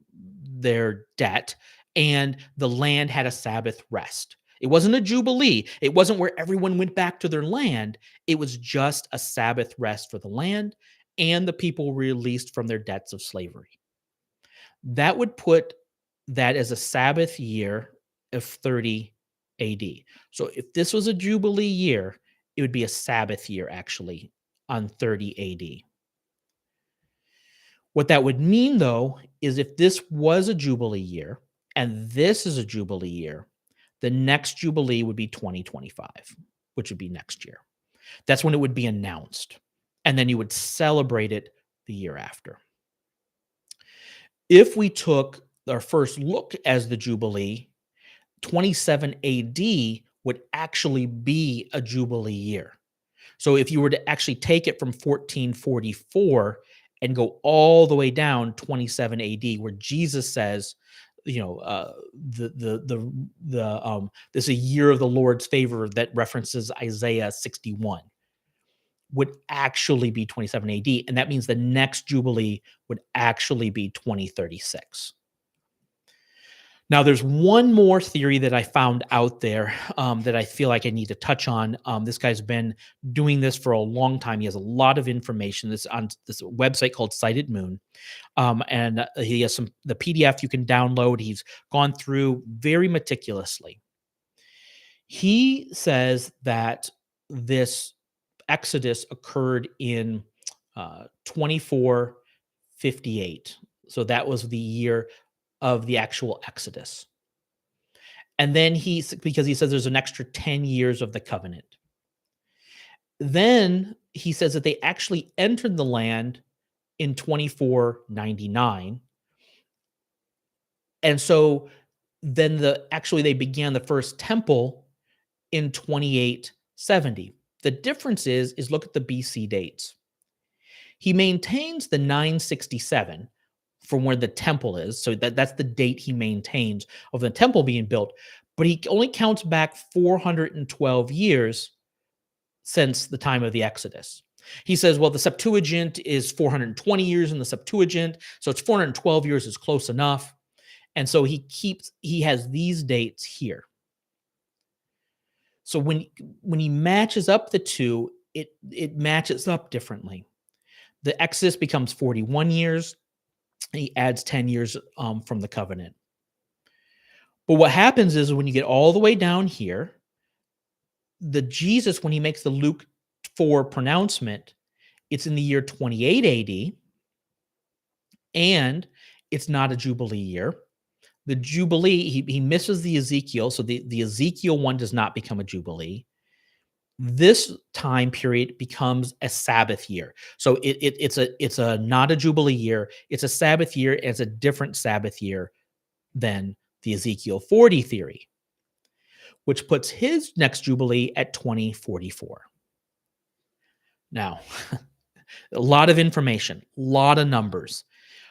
their debt and the land had a Sabbath rest. It wasn't a jubilee. It wasn't where everyone went back to their land. It was just a Sabbath rest for the land and the people were released from their debts of slavery. That would put that as a Sabbath year of 30 AD. So if this was a jubilee year, it would be a Sabbath year actually on 30 AD. What that would mean, though, is if this was a Jubilee year and this is a Jubilee year, the next Jubilee would be 2025, which would be next year. That's when it would be announced. And then you would celebrate it the year after. If we took our first look as the Jubilee, 27 AD would actually be a Jubilee year. So if you were to actually take it from 1444 and go all the way down 27 AD, where Jesus says, this is a year of the Lord's favor that references Isaiah 61, would actually be 27 AD. And that means the next Jubilee would actually be 2036. Now, there's one more theory that I found out there that I feel like I need to touch on. This guy's been doing this for a long time. He has a lot of information. This on this website called Sighted Moon, and he has the PDF you can download. He's gone through very meticulously. He says that this Exodus occurred in 2458. So that was the year of the actual Exodus. And then because he says there's an extra 10 years of the covenant. Then he says that they actually entered the land in 2499. And so then they began the first temple in 2870. The difference is look at the BC dates. He maintains the 967 from where the temple is. So that's the date he maintains of the temple being built. But he only counts back 412 years since the time of the Exodus. He says, well, the Septuagint is 420 years in the Septuagint. So it's 412 years is close enough. And so he has these dates here. So when he matches up the two, it matches up differently. The Exodus becomes 41 years. He adds 10 years from the covenant. But what happens is when you get all the way down here, the Jesus, when he makes the Luke 4 pronouncement, it's in the year 28 AD, and it's not a Jubilee year. The Jubilee, he misses the Ezekiel, so the Ezekiel one does not become a Jubilee. This time period becomes a Sabbath year. So it's a not a Jubilee year. It's a Sabbath year. And it's a different Sabbath year than the Ezekiel 40 theory, which puts his next Jubilee at 2044. Now, a lot of information, a lot of numbers.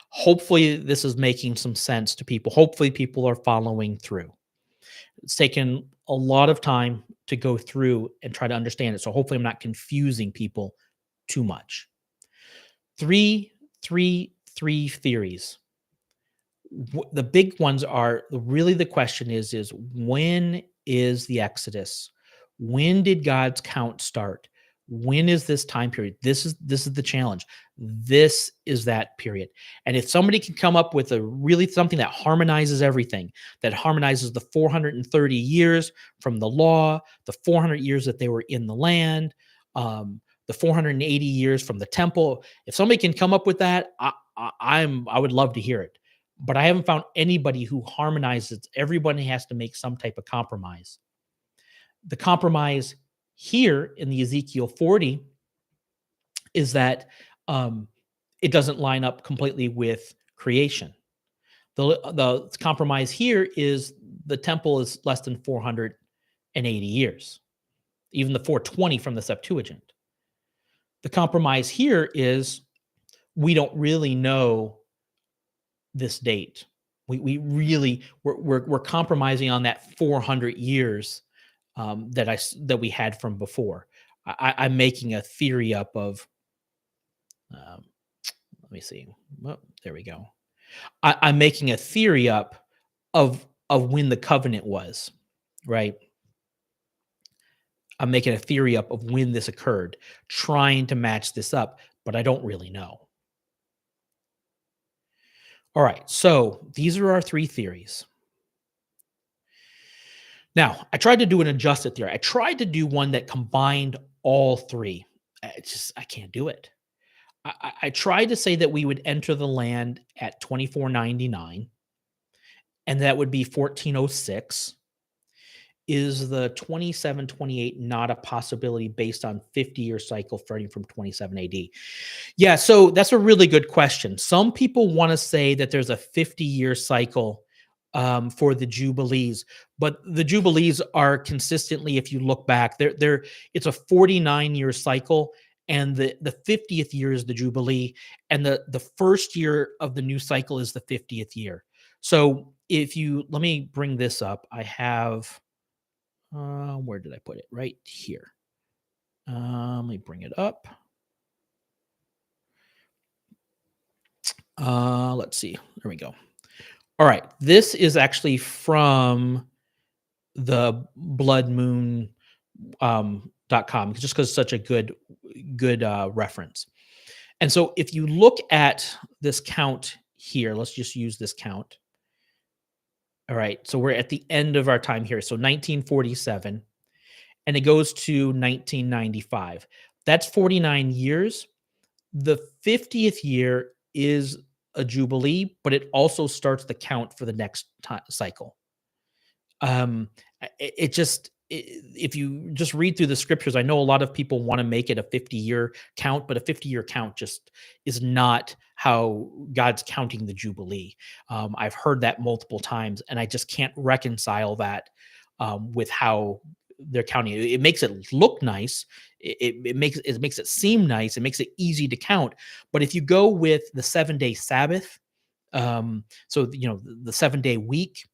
Hopefully this is making some sense to people. Hopefully people are following through. It's taken a lot of time to go through and try to understand it. So hopefully I'm not confusing people too much. Three theories. The big ones are really the question is when is the Exodus? When did God's count start? When is this time period? This is the challenge. This is that period. And if somebody can come up with something that harmonizes everything, that harmonizes the 430 years from the law, the 400 years that they were in the land, the 480 years from the temple, if somebody can come up with that, I would love to hear it. But I haven't found anybody who harmonizes. Everybody has to make some type of compromise. The compromise here in the Ezekiel 40 is that it doesn't line up completely with creation. The compromise here is the temple is less than 480 years, even the 420 from the Septuagint. The compromise here is we don't really know this date. We're compromising on that 400 years that we had from before. I'm making a theory up of. Um, let me see. Well, there we go. I'm making a theory up of when the covenant was, right? I'm making a theory up of when this occurred, trying to match this up, but I don't really know. All right, so these are our three theories. Now, I tried to do an adjusted theory. I tried to do one that combined all three. I can't do it. I tried to say that we would enter the land at 2499, and that would be 1406. Is the 2728 not a possibility based on 50-year cycle starting from 27 AD? Yeah, so that's a really good question. Some people want to say that there's a 50-year cycle for the Jubilees, but the Jubilees are consistently, if you look back, it's a 49-year cycle, and the 50th year is the Jubilee, and the first year of the new cycle is the 50th year. So let me bring this up. I have, where did I put it? Right here. Let me bring it up. Let's see. There we go. All right. This is actually from the bloodmoon .com, just because it's such a good reference. And so if you look at this count here, let's just use this count. All right. So we're at the end of our time here. So 1947, and it goes to 1995. That's 49 years. The 50th year is a Jubilee, but it also starts the count for the next cycle. If you just read through the scriptures, I know a lot of people want to make it a 50-year count, but a 50-year count just is not how God's counting the Jubilee. I've heard that multiple times, and I just can't reconcile that with how they're counting it. It makes it look nice. It makes it seem nice. It makes it easy to count. But if you go with the 7-day Sabbath, so the 7-day week,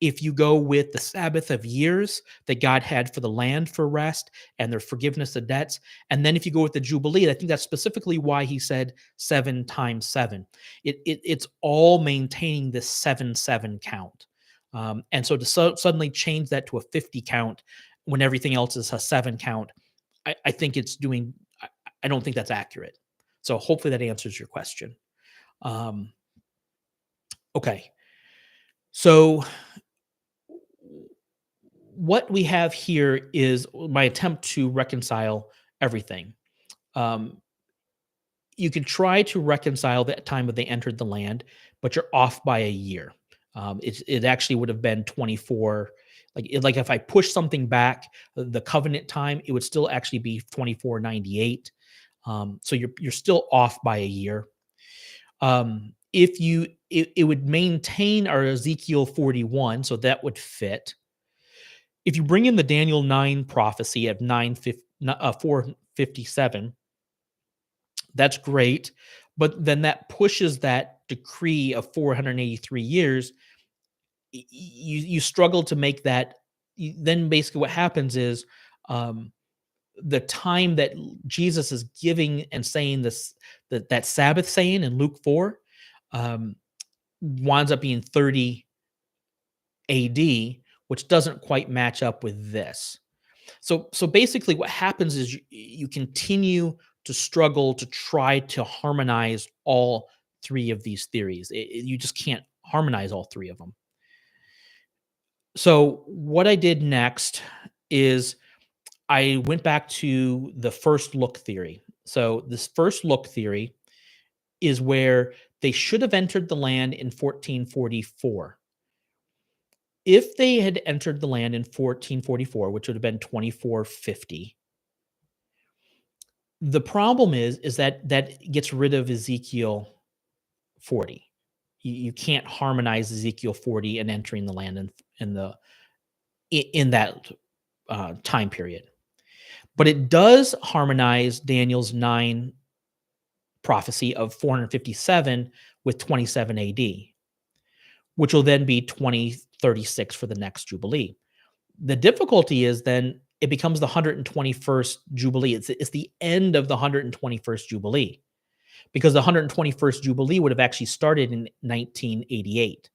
if you go with the Sabbath of years that God had for the land for rest and their forgiveness of debts, and then if you go with the Jubilee, I think that's specifically why he said 7 times 7. It's all maintaining this 7-7 count. And so to suddenly change that to a 50 count when everything else is a 7 count, I think it's doing, I don't think that's accurate. So hopefully that answers your question. Okay. So what we have here is my attempt to reconcile everything. You can try to reconcile the time that they entered the land, but you're off by a year. It actually would have been 24. Like if I push something back, the covenant time, it would still actually be 2498. So you're still off by a year. It would maintain our Ezekiel 41, so that would fit. If you bring in the Daniel 9 prophecy at 457, that's great. But then that pushes that decree of 483 years. You struggle to make that. Then basically what happens is the time that Jesus is giving and saying this, that Sabbath saying in Luke 4, winds up being 30 AD, which doesn't quite match up with this. So basically what happens is you continue to struggle to try to harmonize all three of these theories. You just can't harmonize all three of them. So what I did next is I went back to the first look theory. So this first look theory is where they should have entered the land in 1444. If they had entered the land in 1444, which would have been 2450, the problem is that gets rid of Ezekiel 40. You can't harmonize Ezekiel 40 and entering the land in that time period. But it does harmonize Daniel's 9 prophecy of 457 with 27 AD, which will then be 2036 for the next Jubilee. The difficulty is then it becomes the 121st Jubilee. It's the end of the 121st Jubilee, because the 121st Jubilee would have actually started in 1988.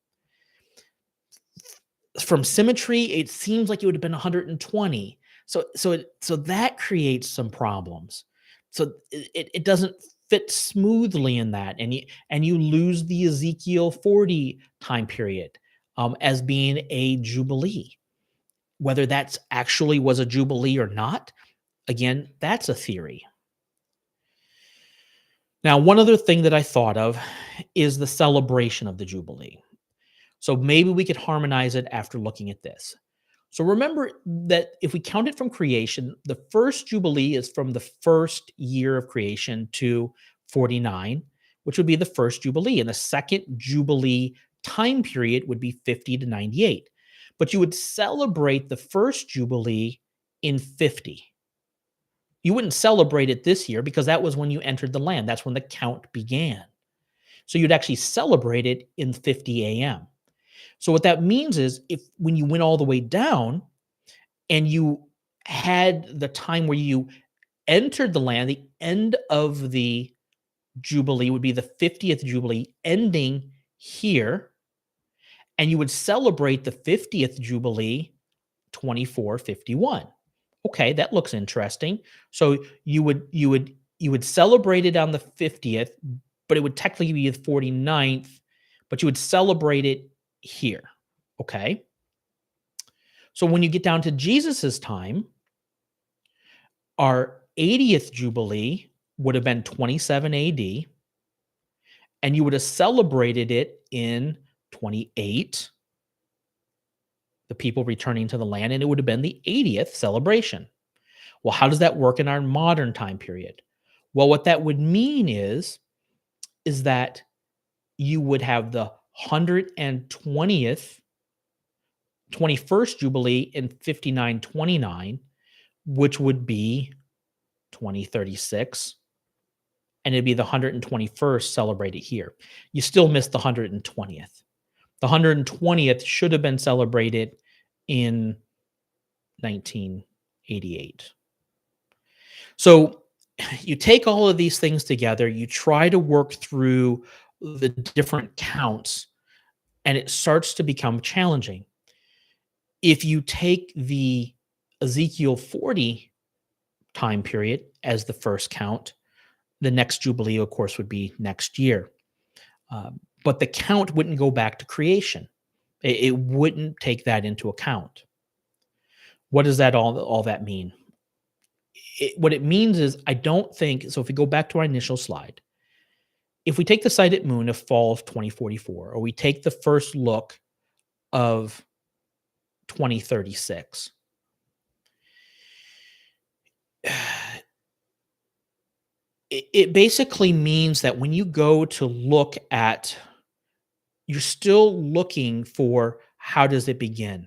From symmetry, it seems like it would have been 120. So that creates some problems. So it doesn't fit smoothly in that, and you lose the Ezekiel 40 time period as being a Jubilee. Whether that's actually was a Jubilee or not, again, that's a theory. Now, one other thing that I thought of is the celebration of the Jubilee. So maybe we could harmonize it after looking at this. So remember that if we count it from creation, the first Jubilee is from the first year of creation to 49, which would be the first Jubilee. And the second Jubilee time period would be 50 to 98. But you would celebrate the first Jubilee in 50. You wouldn't celebrate it this year because that was when you entered the land. That's when the count began. So you'd actually celebrate it in 50 a.m. So what that means is if when you went all the way down and you had the time where you entered the land, the end of the Jubilee would be the 50th Jubilee ending here, and you would celebrate the 50th Jubilee 2451. Okay, that looks interesting. So you would celebrate it on the 50th, but it would technically be the 49th, but you would celebrate it here. Okay. So when you get down to Jesus's time, our 80th Jubilee would have been 27 AD, and you would have celebrated it in 28, the people returning to the land, and it would have been the 80th celebration. Well, how does that work in our modern time period? Well, what that would mean is that you would have the 120th, 21st Jubilee in 5929, which would be 2036, and it'd be the 121st celebrated here. You still missed the 120th. The 120th should have been celebrated in 1988. So you take all of these things together, you try to work through the different counts, and it starts to become challenging. If you take the Ezekiel 40 time period as the first count, the next Jubilee, of course, would be next year. But the count wouldn't go back to creation. It wouldn't take that into account. What does that all that mean? What it means is I don't think, so if we go back to our initial slide, if we take the sighted moon of fall of 2044, or we take the first look of 2036, it basically means that when you go to look at, you're still looking for how does it begin?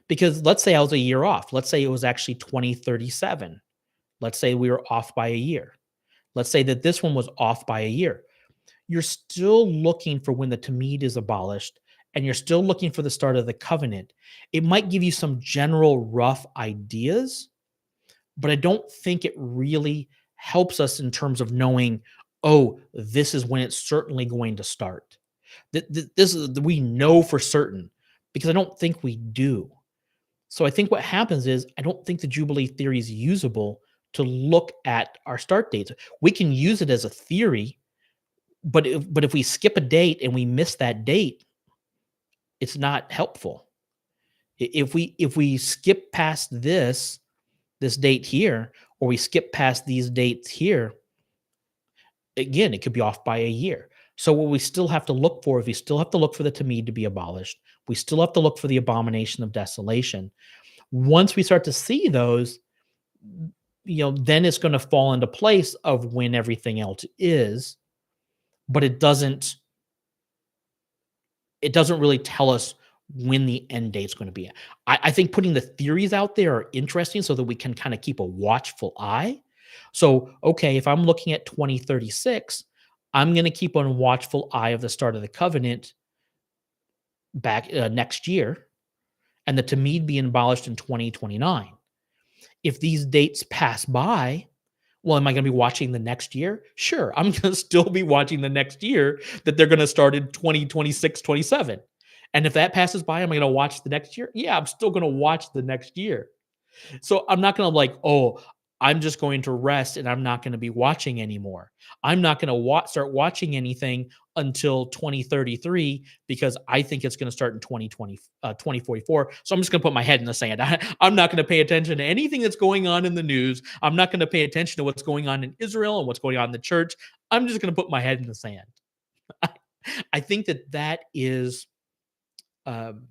Because let's say I was a year off. Let's say it was actually 2037. Let's say we were off by a year. Let's say that this one was off by a year. You're still looking for when the Tamid is abolished, and you're still looking for the start of the covenant. It might give you some general rough ideas, but I don't think it really helps us in terms of knowing, oh, this is when it's certainly going to start. This is, we know for certain, because I don't think we do. So I think what happens is I don't think the Jubilee theory is usable to look at our start dates. We can use it as a theory, but if we skip a date and we miss that date, it's not helpful. If we skip past this date here, or we skip past these dates here, again, it could be off by a year. So what we still have to look for is we still have to look for the Tamid to be abolished. We still have to look for the abomination of desolation. Once we start to see those, then it's going to fall into place of when everything else is, but it doesn't really tell us when the end date's going to be. I think putting the theories out there are interesting so that we can kind of keep a watchful eye. So, okay, if I'm looking at 2036, I'm going to keep on watchful eye of the start of the covenant back next year, and the Tamid being abolished in 2029. If these dates pass by, well, am I going to be watching the next year? Sure, I'm going to still be watching the next year that they're going to start in 2026, 27. And if that passes by, am I going to watch the next year? Yeah, I'm still going to watch the next year. So I'm not going to like, oh, I'm just going to rest and I'm not going to be watching anymore. I'm not going to start watching anything until 2033 because I think it's going to start in 2044. So I'm just going to put my head in the sand. I'm not going to pay attention to anything that's going on in the news. I'm not going to pay attention to what's going on in Israel and what's going on in the church. I'm just going to put my head in the sand. I think that is um,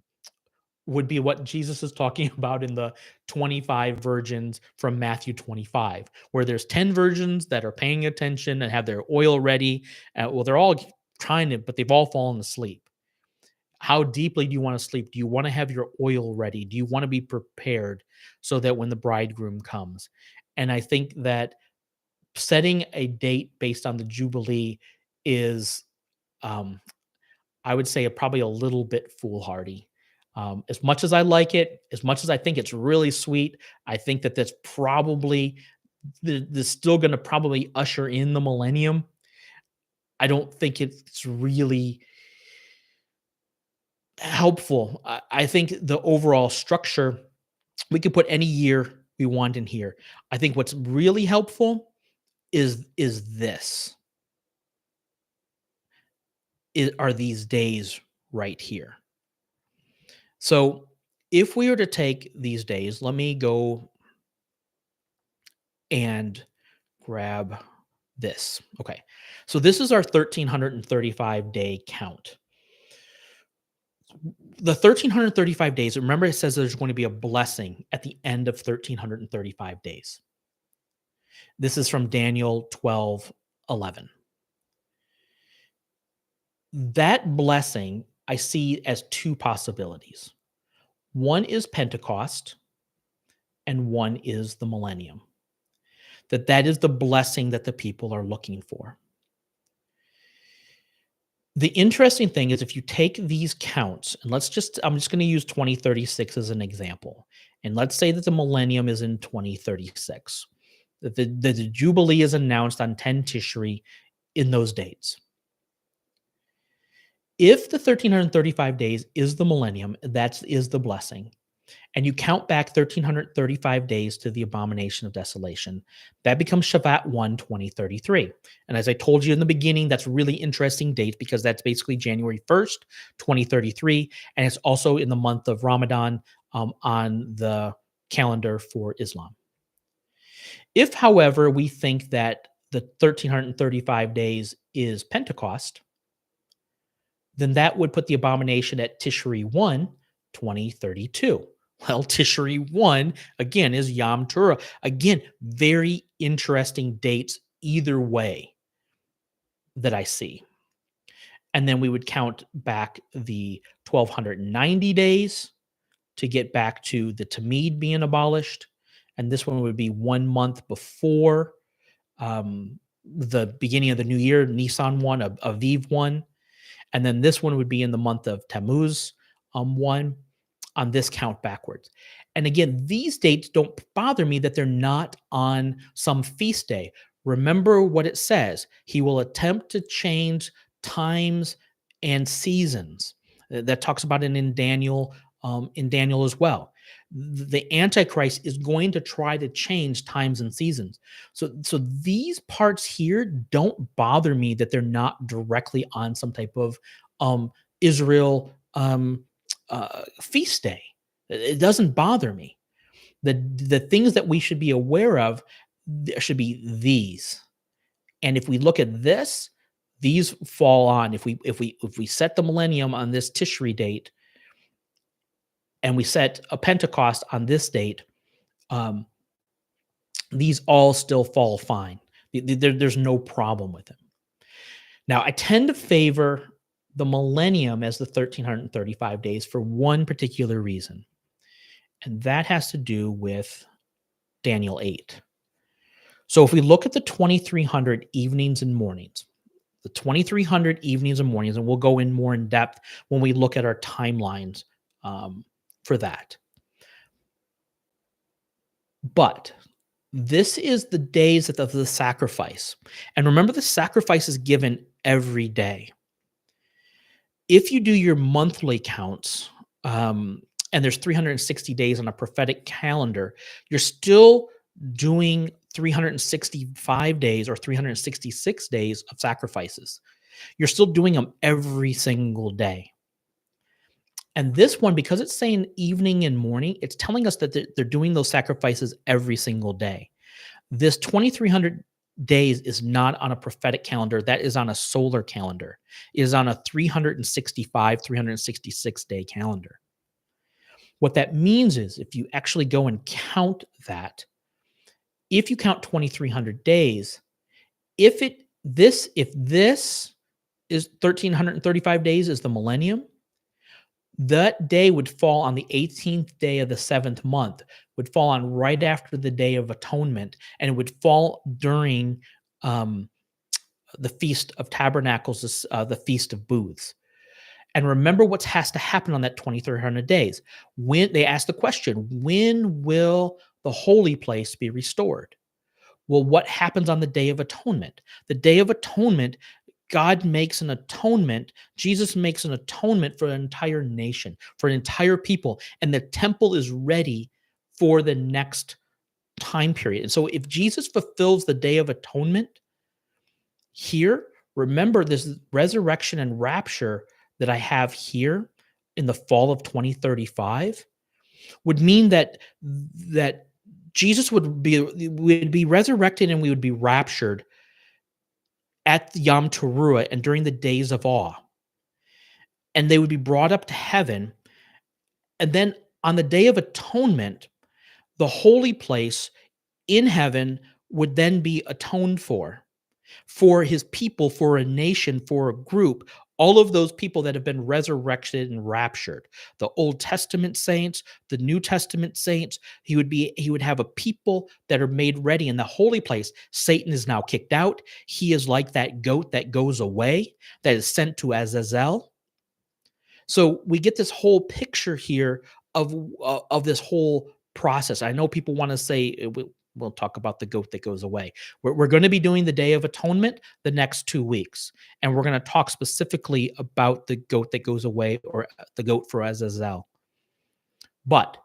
would be what Jesus is talking about in the 25 virgins from Matthew 25, where there's 10 virgins that are paying attention and have their oil ready. Well, they're all trying to, but they've all fallen asleep. How deeply do you want to sleep? Do you want to have your oil ready? Do you want to be prepared so that when the bridegroom comes? And I think that setting a date based on the Jubilee is um, I would say probably a little bit foolhardy. As much as I like it, as much as I think it's really sweet, I think that that's probably still going to probably usher in the millennium. I don't think it's really helpful. I think the overall structure, we could put any year we want in here. I think what's really helpful is this are these days right here. So if we were to take these days, let me go and grab this. Okay. So this is our 1335 day count. The 1335 days, remember it says there's going to be a blessing at the end of 1335 days. This is from Daniel 12:11. That blessing I see as two possibilities. One is Pentecost and one is the millennium. That is the blessing that the people are looking for. The interesting thing is if you take these counts, and I'm just going to use 2036 as an example. And let's say that the millennium is in 2036. That the Jubilee is announced on 10 Tishri in those dates. If the 1335 days is the millennium, that is the blessing, and you count back 1335 days to the abomination of desolation, that becomes Ep.1, 2033. And as I told you in the beginning, that's a really interesting date because that's basically January 1st, 2033. And it's also in the month of Ramadan on the calendar for Islam. If, however, we think that the 1335 days is Pentecost, then that would put the abomination at Tishri 1, 2032. Well, Tishri 1, again, is Yom Teruah. Again, very interesting dates either way that I see. And then we would count back the 1290 days to get back to the Tamid being abolished. And this one would be 1 month before the beginning of the new year, Nisan 1, Aviv 1. And then this one would be in the month of Tammuz 1 on this count backwards. And again, these dates don't bother me that they're not on some feast day. Remember what it says. He will attempt to change times and seasons. That talks about it in Daniel as well. The Antichrist is going to try to change times and seasons. So these parts here don't bother me that they're not directly on some type of Israel feast day. It doesn't bother me. The things that we should be aware of should be these. And if we look at this, these fall on. If we set the millennium on this Tishri date, and we set a Pentecost on this date, these all still fall fine. There's no problem with them. Now, I tend to favor the millennium as the 1335 days for one particular reason, and that has to do with Daniel 8. So if we look at the 2300 evenings and mornings, the 2300 evenings and mornings, and we'll go in more in depth when we look at our timelines for that. But this is the days of the sacrifice. And remember, the sacrifice is given every day. If you do your monthly counts, and there's 360 days on a prophetic calendar, you're still doing 365 days or 366 days of sacrifices. You're still doing them every single day. And this one, because it's saying evening and morning, it's telling us that they're doing those sacrifices every single day. This 2300 days is not on a prophetic calendar. That is on a solar calendar. It is on a 365, 366 day calendar. What that means is if you actually go and count that, if you count 2300 days, if this is 1335 days is the millennium, that day would fall on the 18th day of the 7th month, would fall on right after the Day of Atonement, and it would fall during the Feast of Tabernacles, the Feast of Booths. And remember what has to happen on that 2300 days. When they ask the question, when will the holy place be restored? Well, what happens on the Day of Atonement? The Day of Atonement, God makes an atonement. Jesus makes an atonement for an entire nation, for an entire people, and the temple is ready for the next time period. And so if Jesus fulfills the Day of Atonement here, remember this resurrection and rapture that I have here in the fall of 2035 would mean that Jesus would be resurrected and we would be raptured at Yom Teruah and during the days of awe. And they would be brought up to heaven. And then on the Day of Atonement, the holy place in heaven would then be atoned for his people, for a nation, for a group, all of those people that have been resurrected and raptured, the Old Testament saints, the New Testament saints. He would have a people that are made ready in the holy place. Satan is now kicked out. He is like that goat that goes away, that is sent to Azazel. So we get this whole picture here of this whole process. I know people want to say we'll talk about the goat that goes away. We're going to be doing the Day of Atonement the next 2 weeks, and we're going to talk specifically about the goat that goes away, or the goat for Azazel. But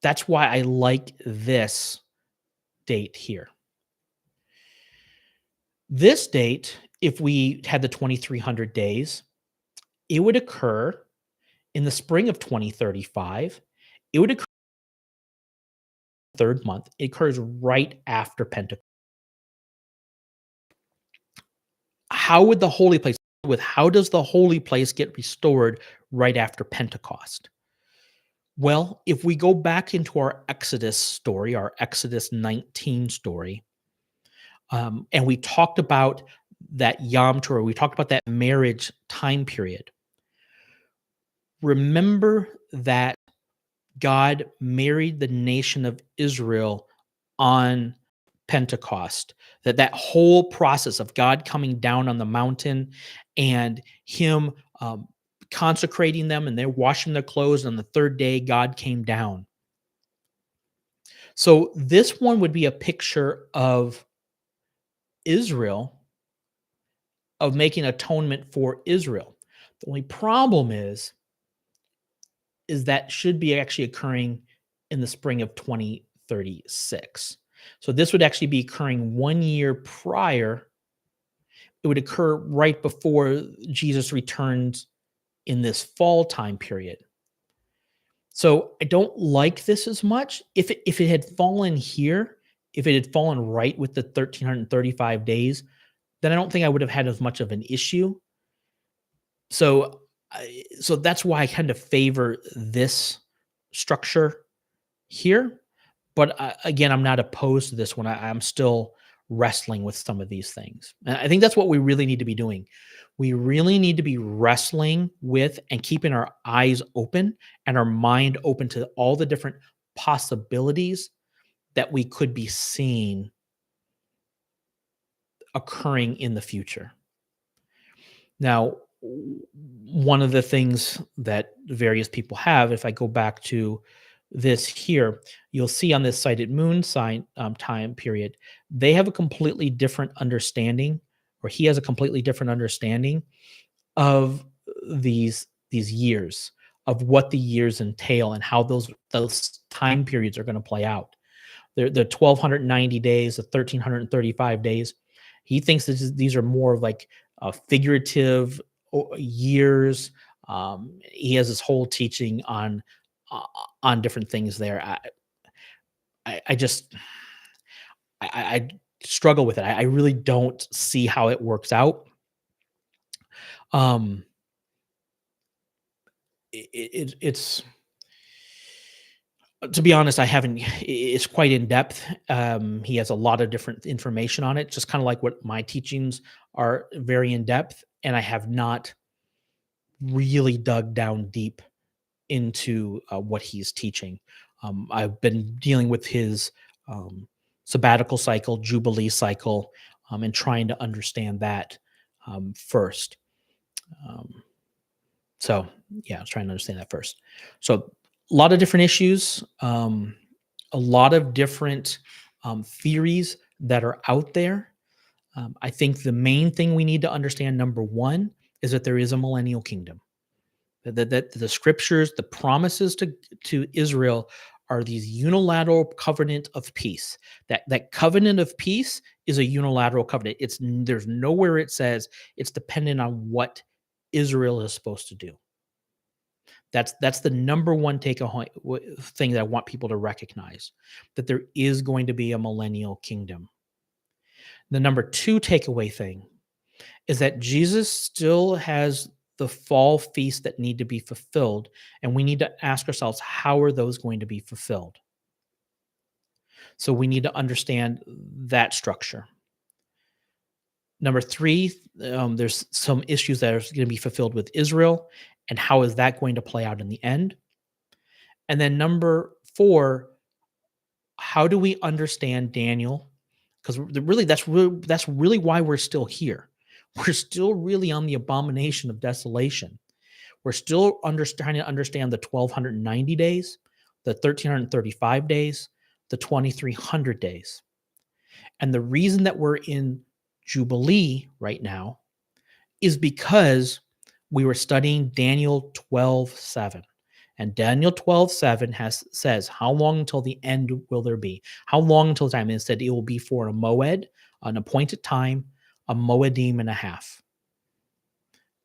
that's why I like this date here. This date, if we had the 2300 days, it would occur in the spring of 2035. It would occur third month. It occurs right after Pentecost. How would the holy place how does the holy place get restored right after Pentecost? Well, if we go back into our Exodus story, our Exodus 19 story, and we talked about that Yom Teruah, we talked about that marriage time period. Remember that God married the nation of Israel on Pentecost, that whole process of God coming down on the mountain and him consecrating them, and they're washing their clothes. And on the third day, God came down. So this one would be a picture of Israel, of making atonement for Israel. The only problem is that should be actually occurring in the spring of 2036. So this would actually be occurring 1 year prior. It would occur right before Jesus returns in this fall time period. So I don't like this as much. If it had fallen here, if it had fallen right with the 1335 days, then I don't think I would have had as much of an issue. So that's why I kind of favor this structure here. But again, I'm not opposed to this one. I'm still wrestling with some of these things. And I think that's what we really need to be doing. We really need to be wrestling with and keeping our eyes open and our mind open to all the different possibilities that we could be seeing occurring in the future. Now, one of the things that various people have, if I go back to this here, you'll see on this sighted moon sign time period, they have a completely different understanding, or he has a completely different understanding of these years, of what the years entail and how those time periods are going to play out. The 1,290 days, the 1,335 days. He thinks these are more of like figurative years. He has this whole teaching uh, on different things there. I just I struggle with it. I really don't see how it works out. Um, it's to be honest, I haven't. It's quite in depth. He has a lot of different information on it, just kind of like what my teachings are, very in depth. And I have not really dug down deep into what he's teaching. I've been dealing with his um, sabbatical cycle, Jubilee cycle, and trying to understand that first. Um, so, yeah, I was trying to understand that first. So, a lot of different issues, a lot of different theories that are out there. I think the main thing we need to understand, number one, is that there is a millennial kingdom. That the scriptures, the promises to Israel are these unilateral covenant of peace. That covenant of peace is a unilateral covenant. There's nowhere it says it's dependent on what Israel is supposed to do. That's the number one thing that I want people to recognize, that there is going to be a millennial kingdom. The number two takeaway thing is that Jesus still has the fall feasts that need to be fulfilled, and we need to ask ourselves, how are those going to be fulfilled? So we need to understand that structure. Number three, there's some issues that are going to be fulfilled with Israel, and how is that going to play out in the end? And then number four, how do we understand Daniel? Because that's really why we're still here. We're still really on the abomination of desolation. We're still trying to understand the 1,290 days, the 1,335 days, the 2,300 days. And the reason that we're in Jubilee right now is because we were studying Daniel 12:7. And Daniel 12:7 says, how long until the end will there be? How long until time? And it said it will be for a moed, an appointed time, a moedim and a half.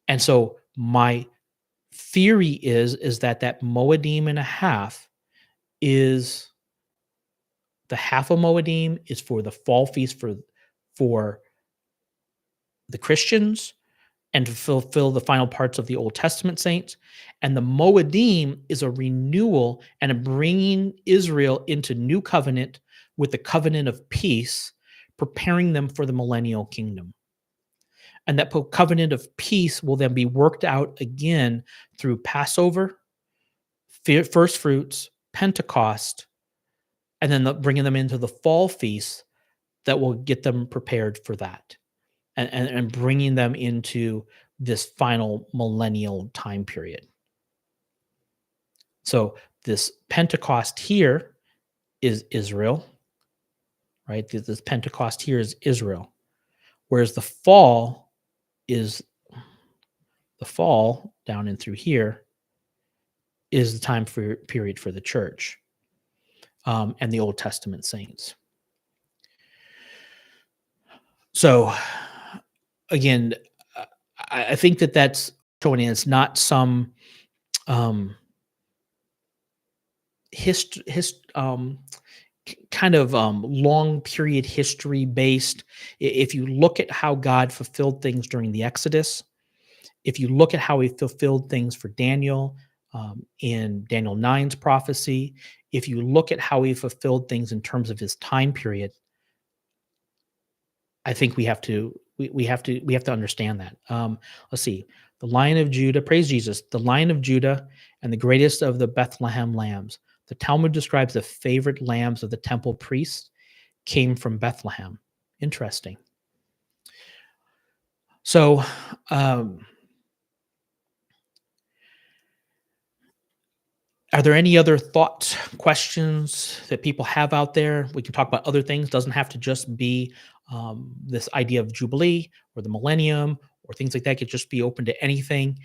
And so my theory is that moedim and a half is the half of moedim is for the fall feast for the Christians, and to fulfill the final parts of the Old Testament saints. And the Moedim is a renewal and a bringing Israel into new covenant with the covenant of peace, preparing them for the millennial kingdom. And that covenant of peace will then be worked out again through Passover, first fruits, Pentecost, and then bringing them into the fall feast that will get them prepared for that. And bringing them into this final millennial time period. So this Pentecost here is Israel, right? This Pentecost here is Israel, whereas the fall down and through here is the time period for the church and the Old Testament saints. So again, I think that's showing it's not some kind of long period history based. If you look at how God fulfilled things during the Exodus, if you look at how he fulfilled things for Daniel in Daniel 9's prophecy, if you look at how he fulfilled things in terms of his time period, I think we have to understand that. Let's see. The Lion of Judah, praise Jesus, the Lion of Judah and the greatest of the Bethlehem lambs. The Talmud describes the favorite lambs of the temple priests came from Bethlehem. Interesting. So, um, are there any other thoughts, questions that people have out there? We can talk about other things. Doesn't have to just be this idea of Jubilee or the Millennium or things like that. Could just be open to anything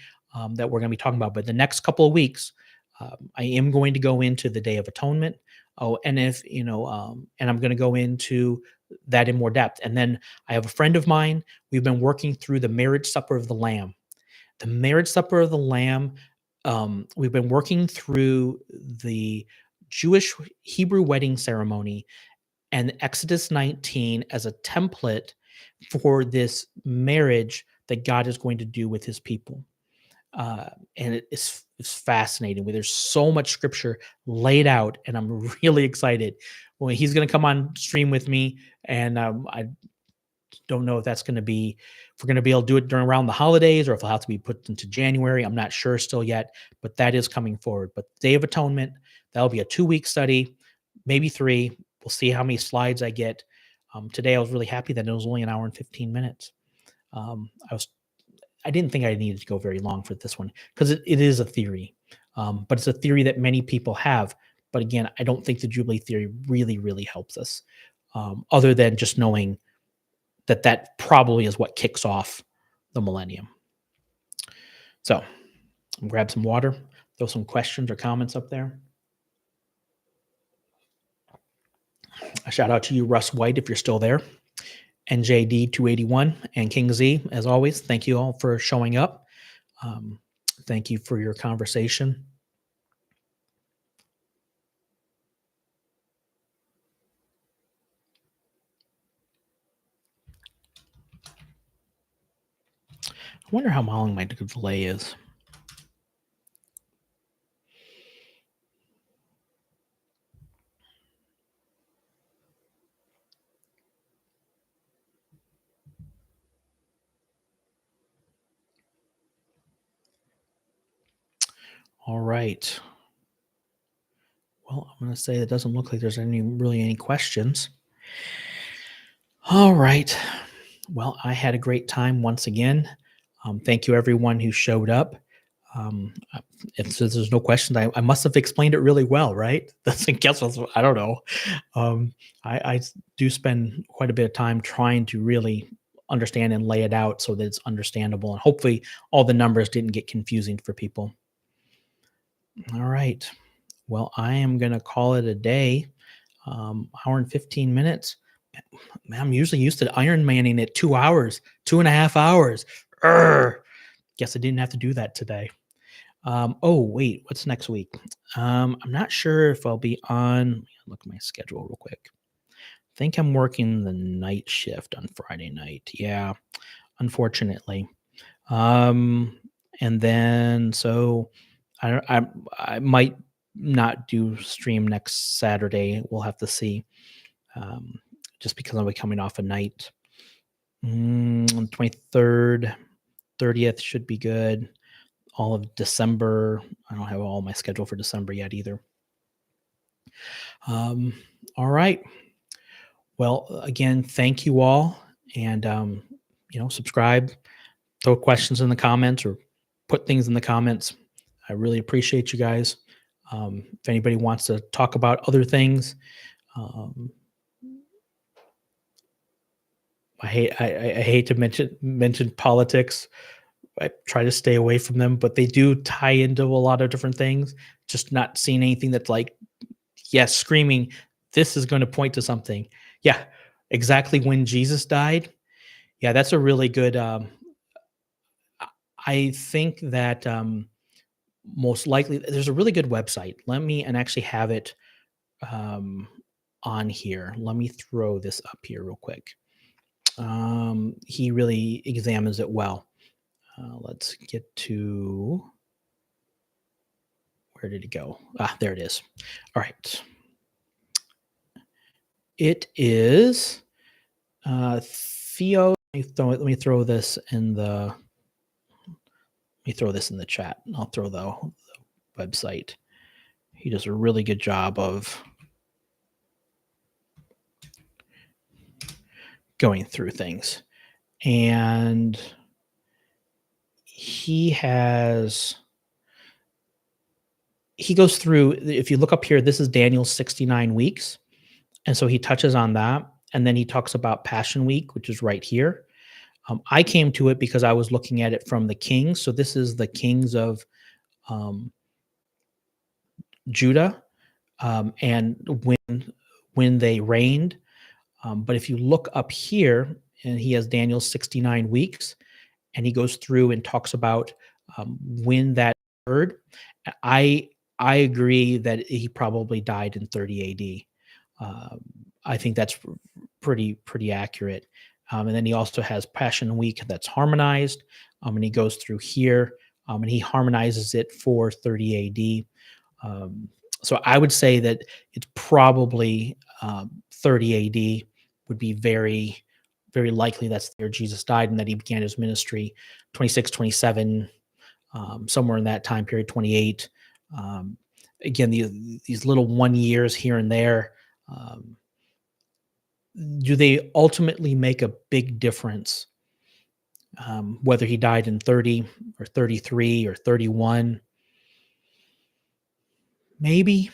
that we're going to be talking about. But the next couple of weeks, I am going to go into the Day of Atonement. Oh, and if and I'm going to go into that in more depth. And then I have a friend of mine. We've been working through the marriage supper of the Lamb. The marriage supper of the Lamb. We've been working through the Jewish Hebrew wedding ceremony and Exodus 19 as a template for this marriage that God is going to do with his people. And it's fascinating. There's so much scripture laid out, and I'm really excited. Well, he's going to come on stream with me, and I don't know if that's going to be if we're going to be able to do it during around the holidays or if it'll have to be put into January. I'm not sure still yet, but that is coming forward. But Day of Atonement, that'll be a 2-week study, maybe 3. We'll see how many slides I get. Today I was really happy that it was only an hour and 15 minutes. I didn't think I needed to go very long for this one because it is a theory, but it's a theory that many people have. But again, I don't think the Jubilee theory really, really helps us, other than just knowing that probably is what kicks off the millennium. So grab some water, throw some questions or comments up there. A shout out to you, Russ White, if you're still there. NJD281 and King Z, as always, thank you all for showing up. Thank you for your conversation. I wonder how long my delay is. All right. Well, I'm going to say it doesn't look like there's any questions. All right. Well, I had a great time once again. Thank you, everyone who showed up. If there's no questions, I must have explained it really well, right? Guess I don't know. I do spend quite a bit of time trying to really understand and lay it out so that it's understandable, and hopefully, all the numbers didn't get confusing for people. All right. Well, I am going to call it a day. Hour and 15 minutes. I'm usually used to Iron Manning at 2 hours, 2.5 hours. Guess I didn't have to do that today. Oh, wait, what's next week? I'm not sure if I'll be on. Let me look at my schedule real quick. I think I'm working the night shift on Friday night. Yeah, unfortunately. And then so I might not do stream next Saturday. We'll have to see. Just because I'll be coming off a night. 23rd, 30th should be good. All of December. I don't have all my schedule for December yet either. All right. Well, again, thank you all. And, subscribe, throw questions in the comments or put things in the comments. I really appreciate you guys. If anybody wants to talk about other things, I hate to mention politics. I try to stay away from them, but they do tie into a lot of different things. Just not seeing anything that's like, yes, screaming, this is going to point to something. Yeah, exactly when Jesus died. Yeah, that's a really good. I think that most likely there's a really good website. Let me and actually have it on here. Let me throw this up here real quick. He really examines it well. Let's get to where did it go? There it is. All right. It is Theo, let me throw this in the chat. I'll throw the website. He does a really good job of going through things. And he goes through, if you look up here, this is Daniel's 69 weeks. And so he touches on that. And then he talks about Passion Week, which is right here. I came to it because I was looking at it from the kings. So this is the kings of um, Judah, and when they reigned. But if you look up here, and he has Daniel's 69 weeks, and he goes through and talks about when that occurred. I I agree that he probably died in 30 AD. I think that's pretty accurate. And then he also has Passion Week that's harmonized, and he goes through here, and he harmonizes it for 30 AD. So I would say that it's probably 30 AD would be very likely that's where Jesus died and that he began his ministry 26, 27, somewhere in that time period, 28. Um, Again, these little 1 years here and there, um, do they ultimately make a big difference? Whether he died in 30 or 33 or 31, maybe,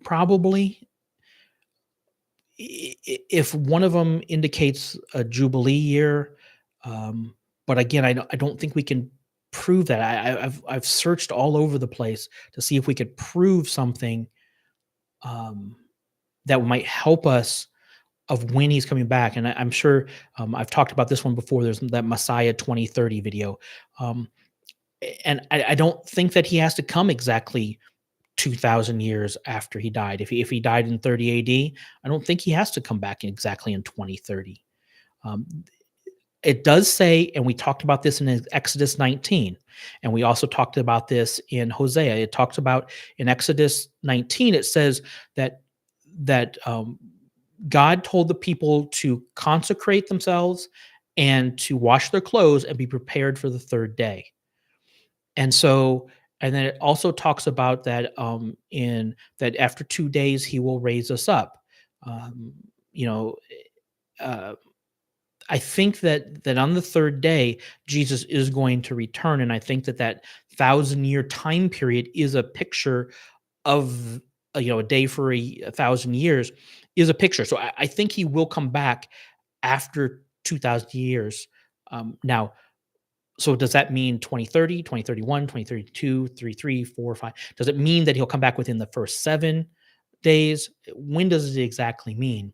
probably. If one of them indicates a Jubilee year, um, but again, I don't think we can prove that. I've searched all over the place to see if we could prove something um, that might help us of when he's coming back. And I'm sure I've talked about this one before. There's that Messiah 2030 video, um, and I don't think that he has to come exactly 2,000 years after he died. If he died in 30 AD, I don't think he has to come back exactly in 2030. Um, it does say, and we talked about this in Exodus 19, and we also talked about this in Hosea. It talks about in Exodus 19, it says that God told the people to consecrate themselves and to wash their clothes and be prepared for the third day. And so, and then it also talks about that in that after 2 days he will raise us up. Um, you know, uh, I think that on the third day Jesus is going to return, and I think that 1,000 year time period is a picture of a day for a 1,000 years is a picture. So I think he will come back after 2,000 years. Now, so does that mean 2030, 2031, 2032, 33, 4, 5? Does it mean that he'll come back within the first 7 days? When does it exactly mean?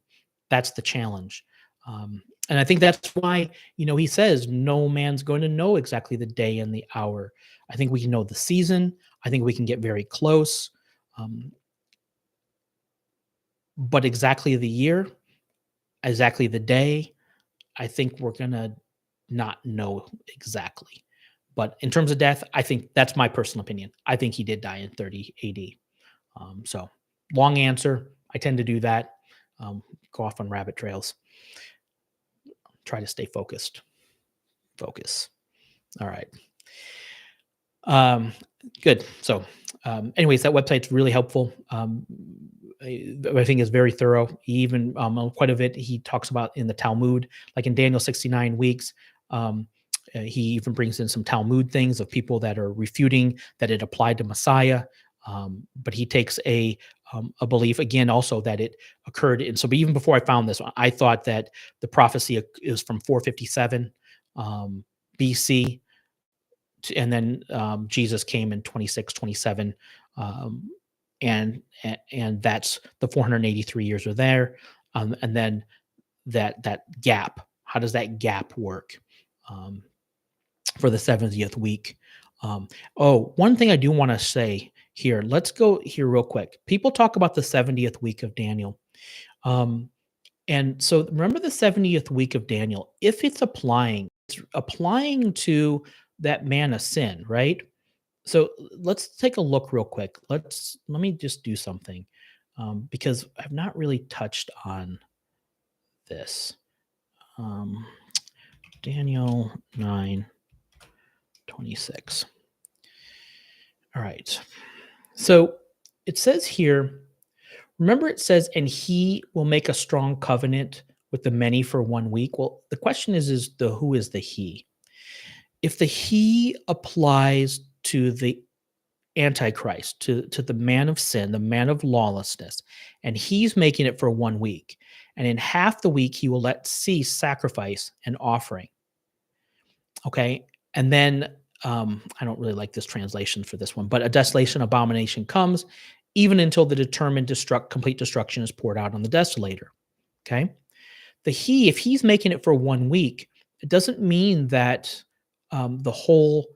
That's the challenge. And I think that's why, he says no man's going to know exactly the day and the hour. I think we can know the season. I think we can get very close. Um, but exactly the year, exactly the day, I think we're going to not know exactly. But in terms of death, I think that's my personal opinion. I think he did die in 30 AD. So long answer. I tend to do that. Go off on rabbit trails. Try to stay focused. Focus. All right. Um, Good. So, anyways, that website's really helpful. I think is very thorough. He even quite a bit he talks about in the Talmud, like in Daniel 69 weeks. He even brings in some Talmud things of people that are refuting that it applied to Messiah. But he takes a belief again also that it occurred. And so, but even before I found this, I thought that the prophecy is from 457 BC, and then Jesus came in 26, 27, um, and that's the 483 years are there, and then that gap. How does that gap work um, for the 70th week? One thing I do want to say here. Let's go here real quick. People talk about the 70th week of Daniel. Um, and so remember the 70th week of Daniel, if it's applying to that man of sin, right? So let's take a look real quick. Let me just do something because I've not really touched on this. Daniel 9:26. All right. So it says here, remember it says, and he will make a strong covenant with the many for 1 week. Well, the question is the who is the he? If the he applies to the Antichrist, to the man of sin, the man of lawlessness, and he's making it for 1 week. And in half the week, he will let cease sacrifice and offering. Okay. And then I don't really like this translation for this one, but a desolation abomination comes even until the determined complete destruction is poured out on the desolator. Okay. If he's making it for 1 week, it doesn't mean that the whole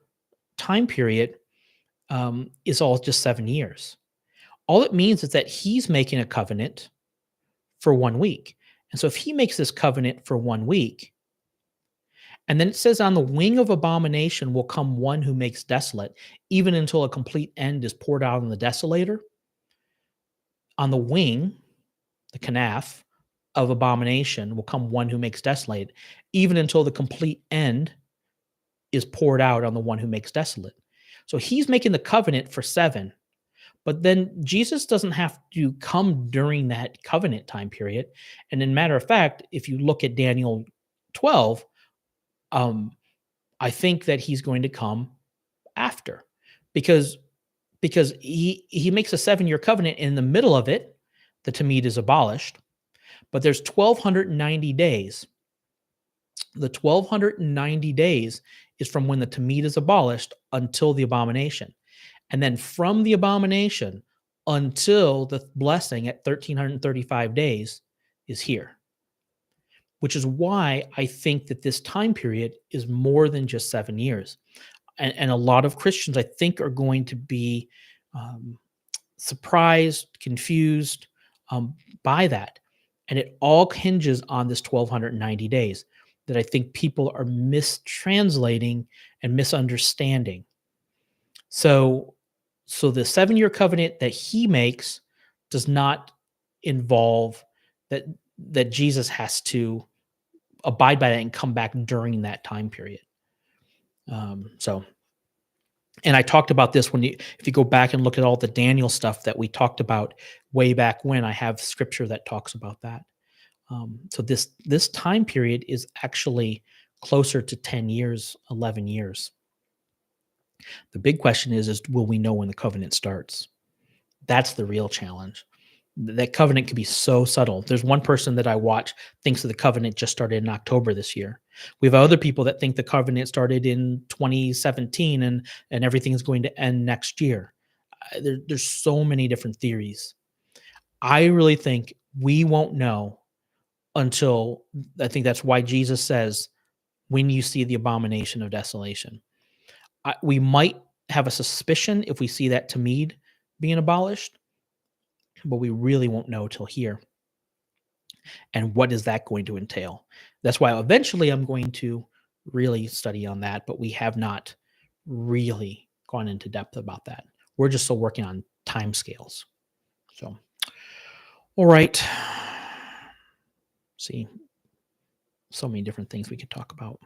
time period is all just 7 years. All it means is that he's making a covenant for 1 week. And so if he makes this covenant for 1 week, and then it says, on the wing of abomination will come one who makes desolate, even until a complete end is poured out on the desolator. On the wing, the kanaf of abomination will come one who makes desolate, even until the complete end is poured out on the one who makes desolate. So he's making the covenant for 7. But then Jesus doesn't have to come during that covenant time period. And in matter of fact, if you look at Daniel 12, I think that he's going to come after, because he makes a 7-year covenant. In the middle of it, the Tamid is abolished, but there's 1,290 days. The 1,290 days is from when the Tamid is abolished until the abomination. And then from the abomination until the blessing at 1,335 days is here, which is why I think that this time period is more than just 7 years. And a lot of Christians, I think, are going to be surprised, confused by that. And it all hinges on this 1,290 days that I think people are mistranslating and misunderstanding. So the 7-year covenant that he makes does not involve that Jesus has to abide by that and come back during that time period. And I talked about this if you go back and look at all the Daniel stuff that we talked about way back when, I have scripture that talks about that. So this time period is actually closer to 10 years, 11 years. The big question is will we know when the covenant starts? That's the real challenge. That covenant can be so subtle. There's one person that I watch thinks that the covenant just started in October this year. We have other people that think the covenant started in 2017 and everything's going to end next year. There's so many different theories. I really think we won't know until, I think that's why Jesus says, when you see the abomination of desolation. We might have a suspicion if we see that Tamid being abolished, but we really won't know till here. And what is that going to entail? That's why eventually I'm going to really study on that, but we have not really gone into depth about that. We're just still working on timescales. So, all right. See, so many different things we could talk about.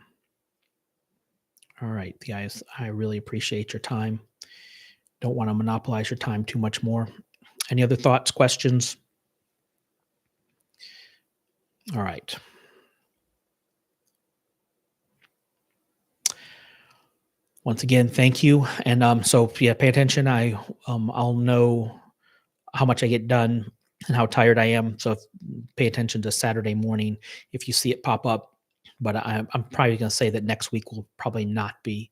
All right, guys, I really appreciate your time. Don't want to monopolize your time too much more. Any other thoughts, questions? All right. Once again, thank you. And so yeah, pay attention. I'll know how much I get done and how tired I am. So pay attention to Saturday morning if you see it pop up. But I'm probably going to say that next week will probably not be,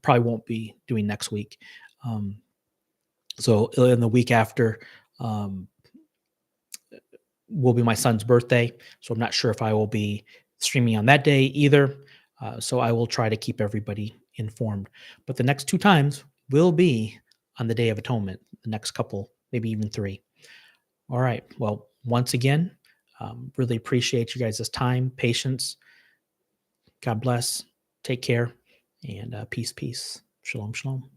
probably won't be doing next week. So in the week after will be my son's birthday. So I'm not sure if I will be streaming on that day either. So I will try to keep everybody informed. But the next 2 times will be on the Day of Atonement, the next couple, maybe even 3. All right. Well, once again, really appreciate you guys' time, patience. God bless. Take care. And peace, peace. Shalom, shalom.